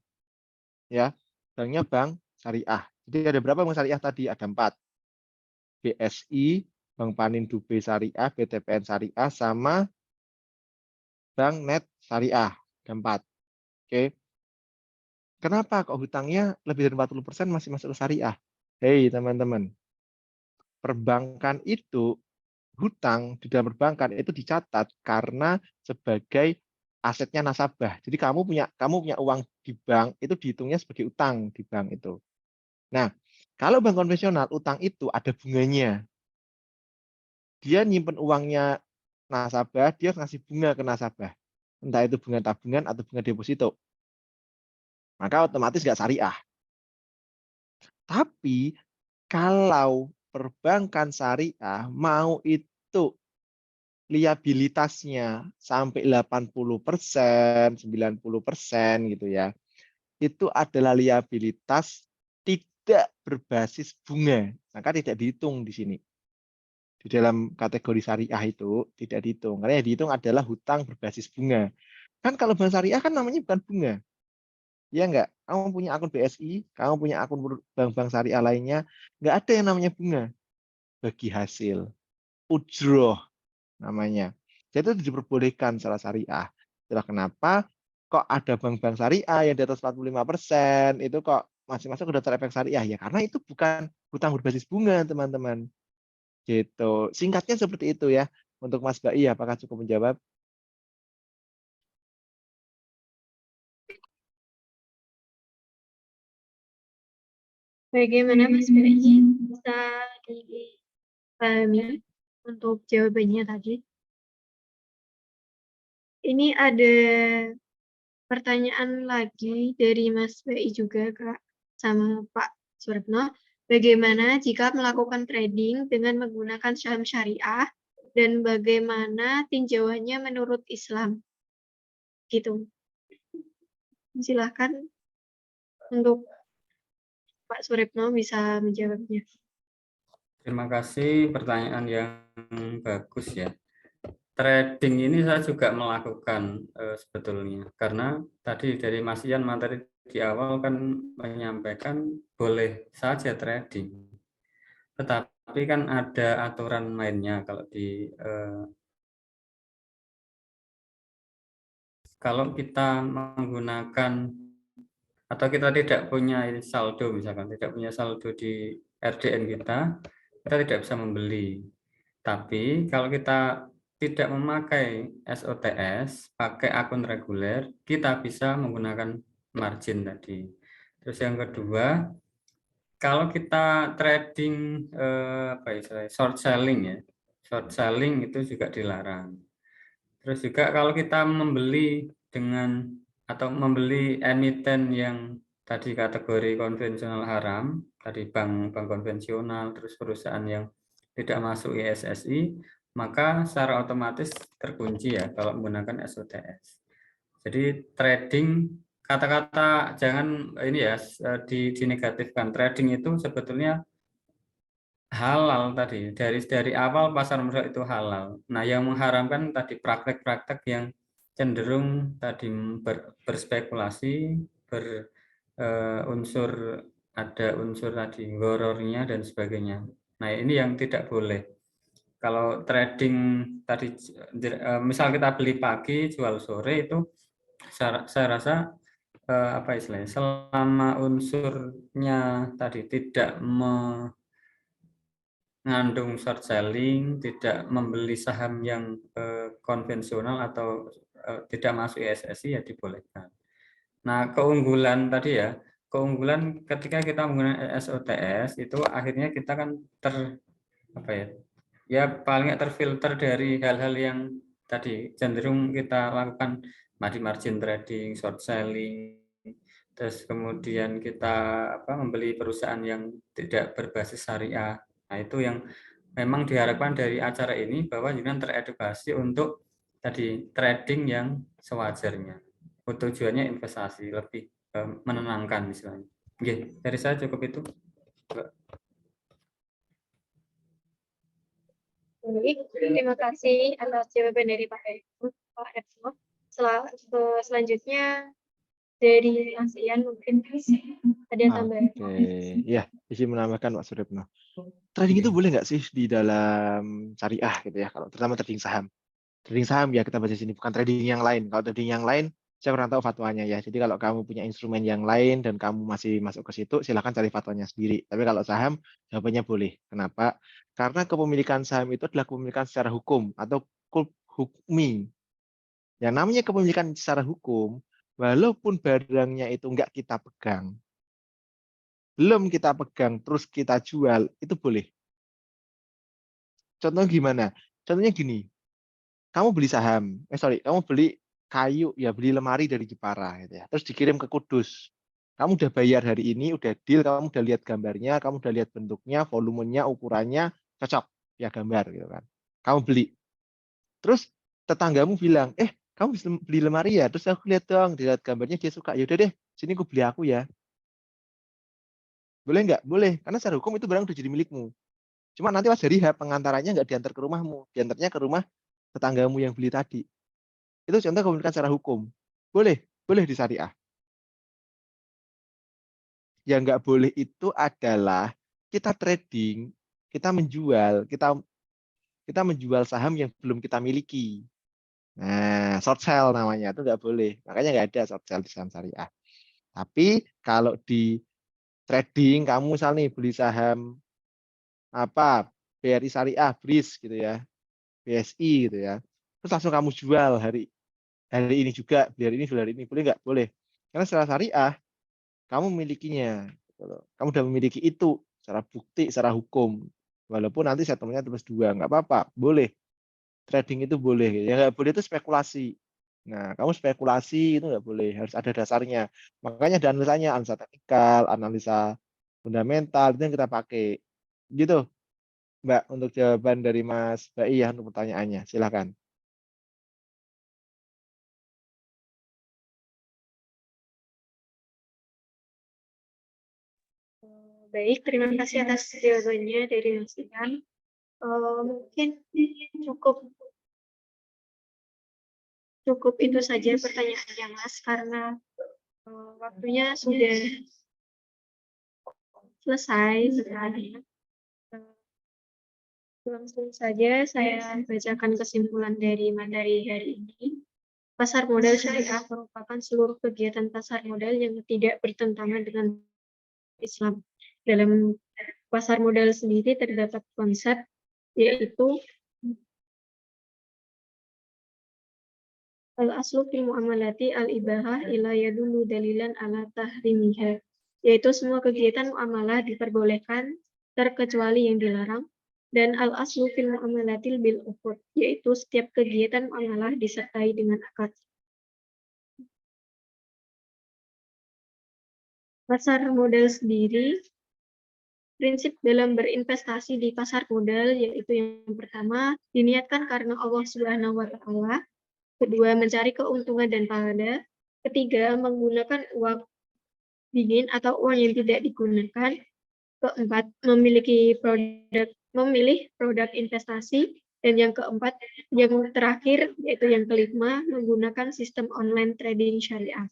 Ya, banknya bank syariah. Jadi ada berapa bank syariah tadi? Ada 4. BSI, Bank Panindu B Syariah, BTPN Syariah, sama Bank Net Syariah. Ada 4. Oke. Kenapa kok hutangnya lebih dari 40% masih masuk ke syariah? Hei teman-teman, perbankan itu, hutang di dalam perbankan itu dicatat karena sebagai asetnya nasabah. Jadi kamu punya uang di bank itu dihitungnya sebagai utang di bank itu. Nah, kalau bank konvensional utang itu ada bunganya. Dia nyimpen uangnya nasabah, dia ngasih bunga ke nasabah. Entah itu bunga tabungan atau bunga deposito. Maka otomatis nggak syariah. Tapi kalau perbankan syariah mau itu liabilitasnya sampai 80%, 90% gitu ya. Itu adalah liabilitas tidak berbasis bunga. Maka tidak dihitung di sini. Di dalam kategori syariah itu tidak dihitung. Karena yang dihitung adalah hutang berbasis bunga. Kan kalau bank syariah kan namanya bukan bunga. Ya enggak? Kamu punya akun BSI, kamu punya akun bank-bank syariah lainnya, enggak ada yang namanya bunga. Bagi hasil. Ujroh namanya. Jadi itu diperbolehkan secara syariah. Itulah kenapa kok ada bank-bank syariah yang di atas 45% itu kok masing-masing udah terefek syariah ya karena itu bukan hutang berbasis bunga, teman-teman. Gitu. Singkatnya seperti itu ya. Untuk Mas Bai, apakah cukup menjawab? Bagaimana Mas Bai? Bisa dipahami untuk jawabannya tadi? Ini ada pertanyaan lagi dari Mas Bai juga, Kak, sama Pak Suretno. Bagaimana jika melakukan trading dengan menggunakan saham syariah dan bagaimana tinjauannya menurut Islam? Gitu. Silahkan untuk Pak Suretno bisa menjawabnya. Terima kasih, pertanyaan yang bagus ya. Trading ini saya juga melakukan sebetulnya, karena tadi dari Mas Ian materi di awal kan menyampaikan boleh saja trading, tetapi kan ada aturan mainnya kalau kita menggunakan atau kita tidak punya saldo, misalkan tidak punya saldo di RDN kita tidak bisa membeli. Tapi kalau kita tidak memakai SOTS, pakai akun reguler, kita bisa menggunakan margin tadi. Terus yang kedua, kalau kita trading short selling ya, short selling itu juga dilarang. Terus juga kalau kita membeli dengan atau membeli emiten yang tadi kategori konvensional haram, tadi bank konvensional, terus perusahaan yang tidak masuk ISSI, maka secara otomatis terkunci ya kalau menggunakan SOTS. Jadi trading, kata-kata jangan ini ya dinegatifkan. Trading itu sebetulnya halal tadi, dari awal pasar modal itu halal. Nah, yang mengharamkan tadi praktek-praktek yang cenderung tadi berspekulasi, ada unsur tadi gorornya dan sebagainya. Nah, ini yang tidak boleh. Kalau trading tadi misal kita beli pagi jual sore itu saya rasa apa istilahnya, selama unsurnya tadi tidak mengandung short selling, tidak membeli saham yang konvensional atau tidak masuk ISSI ya dibolehkan. Nah, keunggulan tadi ya, keunggulan ketika kita menggunakan SOTS itu akhirnya kita kan ya paling terfilter dari hal-hal yang tadi cenderung kita lakukan margin trading, short selling, terus kemudian kita membeli perusahaan yang tidak berbasis syariah. Nah, itu yang memang diharapkan dari acara ini bahwa jangan teredukasi untuk tadi trading yang sewajarnya. Tujuannya investasi lebih menenangkan misalnya. Oke, dari saya cukup itu. Baik, terima kasih atas jawaban dari Pak Retno. selanjutnya dari ASEAN mungkin ada tambahan. Oke, ya, izin menambahkan Pak Suripno. Trading itu boleh nggak sih di dalam syariah gitu ya? Kalau terutama trading saham. Trading saham ya kita bahas di sini, bukan trading yang lain. Kalau trading yang lain, saya kurang tahu fatwanya ya. Jadi kalau kamu punya instrumen yang lain dan kamu masih masuk ke situ, silakan cari fatwanya sendiri. Tapi kalau saham, jawabannya boleh. Kenapa? Karena kepemilikan saham itu adalah kepemilikan secara hukum atau hukmi. Yang namanya kepemilikan secara hukum, walaupun barangnya itu nggak kita pegang, belum kita pegang, terus kita jual, itu boleh. Contohnya gimana? Contohnya gini, kamu beli saham, kamu beli kayu, ya beli lemari dari Jepara, gitu ya. Terus dikirim ke Kudus. Kamu udah bayar hari ini, udah deal, kamu udah lihat gambarnya, kamu udah lihat bentuknya, volumenya, ukurannya, cocok, ya gambar, gitu kan. Kamu beli. Terus tetanggamu bilang, kamu bisa beli lemari ya? Terus aku lihat dong, dilihat gambarnya dia suka. Ya udah deh, sini aku beli aku ya. Boleh nggak? Boleh, karena secara hukum itu barang udah jadi milikmu. Cuma nanti pas hari H pengantarannya nggak diantar ke rumahmu, diantarnya ke rumah tetanggamu yang beli tadi. Itu contoh kepemilikan secara hukum. Boleh, boleh di syariah. Yang nggak boleh itu adalah kita trading, kita menjual saham yang belum kita miliki. Nah, short sell namanya itu nggak boleh. Makanya nggak ada short sell di saham syariah. Tapi kalau di trading, kamu misal nih beli saham apa BRI Syariah, BRIS gitu ya, BSI gitu ya. Terus langsung kamu jual hari ini juga, beli hari ini, boleh nggak? Boleh. Karena secara syariah, kamu memilikinya. Gitu loh. Kamu udah memiliki itu secara bukti, secara hukum. Walaupun nanti settlement-nya terus dua, nggak apa-apa, boleh. Trading itu boleh. Yang nggak boleh itu spekulasi. Nah, kamu spekulasi itu nggak boleh, harus ada dasarnya. Makanya ada analisanya, analisa teknikal, analisa fundamental, itu yang kita pakai. Gitu, Mbak, untuk jawaban dari Mas Bai ya untuk pertanyaannya. Silakan. Baik, terima kasih atas jawabannya dari Mas Ian. Mungkin cukup itu saja pertanyaannya Mas, karena waktunya sudah selesai sebenarnya. Langsung saja saya bacakan kesimpulan dari materi hari ini. Pasar modal syariah merupakan seluruh kegiatan pasar modal yang tidak bertentangan dengan Islam. Dalam pasar modal sendiri terdapat konsep yaitu al-aslu fil muamalati al-ibahah ila yadullu dalilan ala tahrimiha, yaitu semua kegiatan muamalah diperbolehkan terkecuali yang dilarang, dan al-aslu fil muamalatil bil uqud, yaitu setiap kegiatan muamalah disertai dengan akad. Pasar modal sendiri, prinsip dalam berinvestasi di pasar modal yaitu yang pertama, diniatkan karena Allah Subhanahu wa taala. Kedua, mencari keuntungan dan pahala. Ketiga, menggunakan uang dingin atau uang yang tidak digunakan. Keempat, memilih produk investasi. Dan yang keempat, yang terakhir, yaitu yang kelima, menggunakan sistem online trading syariah.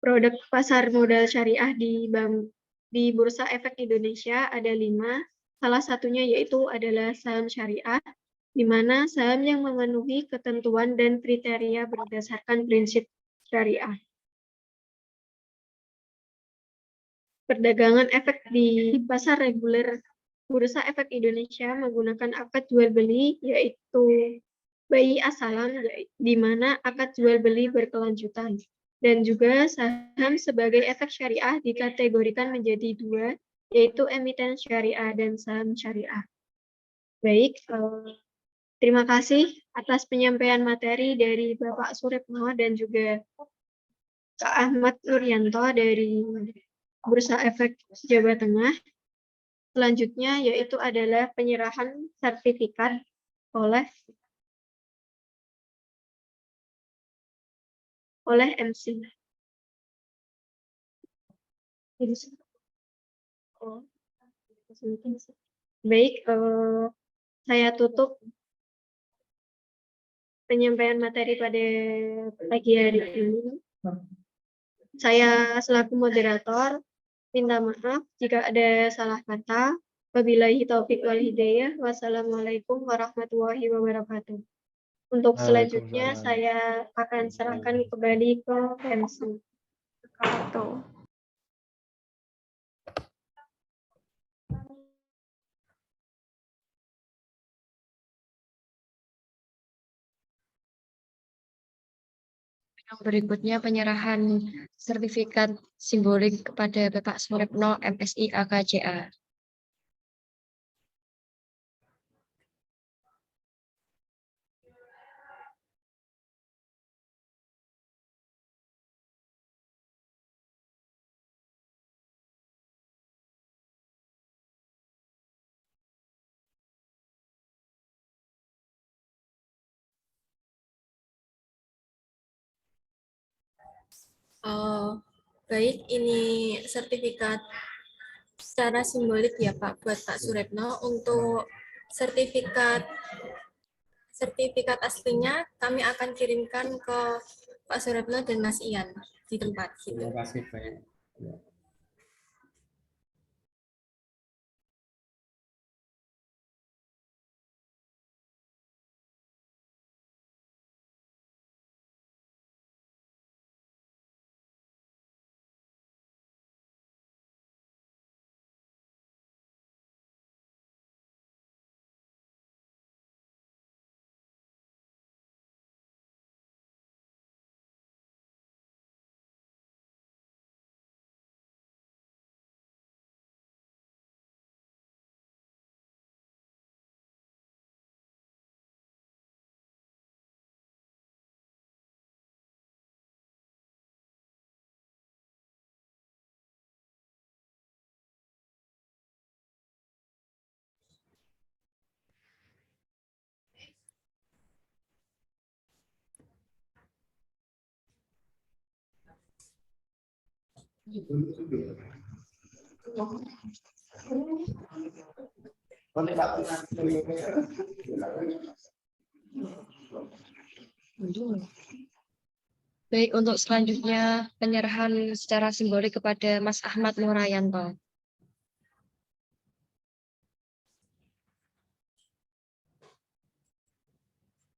Produk pasar modal syariah di Bursa Efek Indonesia ada 5. Salah satunya yaitu adalah saham syariah, di mana saham yang memenuhi ketentuan dan kriteria berdasarkan prinsip syariah. Perdagangan efek di pasar reguler Bursa Efek Indonesia menggunakan akad jual beli yaitu bai asalam, di mana akad jual beli berkelanjutan, dan juga saham sebagai efek syariah dikategorikan menjadi 2, yaitu emiten syariah dan saham syariah. Baik, terima kasih atas penyampaian materi dari Bapak Suripno dan juga Kak Ahmad Nuryanto dari Bursa Efek Jawa Tengah. Selanjutnya yaitu adalah penyerahan sertifikat oleh MC. Baik, saya tutup penyampaian materi pada pagi hari ini. Saya selaku moderator minta maaf jika ada salah kata. Wabillahi taufiq wal hidayah. Wassalamualaikum warahmatullahi wabarakatuh. Untuk selanjutnya Waalaikumsalam. saya akan serahkan kembali ke MC. Yang berikutnya penyerahan sertifikat simbolik kepada Bapak Suripno MSI AKJA. Baik, ini sertifikat secara simbolik ya Pak buat Pak Suripno. Untuk sertifikat aslinya kami akan kirimkan ke Pak Suripno dan Mas Ian di tempat. Terima kasih banyak. Baik, untuk selanjutnya penyerahan secara simbolik kepada Mas Ahmad Nurayanto.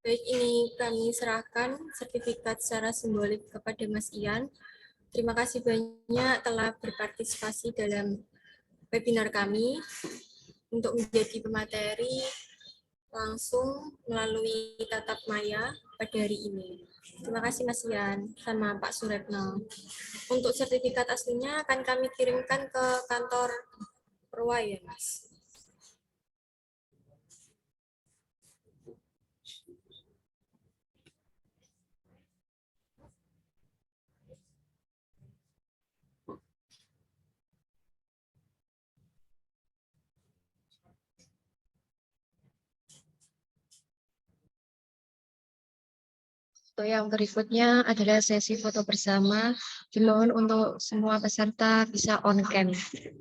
Baik, ini kami serahkan sertifikat secara simbolik kepada Mas Ian. Terima kasih banyak telah berpartisipasi dalam webinar kami untuk menjadi pemateri langsung melalui tatap maya pada hari ini. Terima kasih Mas Ian sama Pak Suripno. Untuk sertifikat aslinya akan kami kirimkan ke kantor Perwa ya Mas. Untuk yang berikutnya adalah sesi foto bersama. Dimohon untuk semua peserta bisa on cam.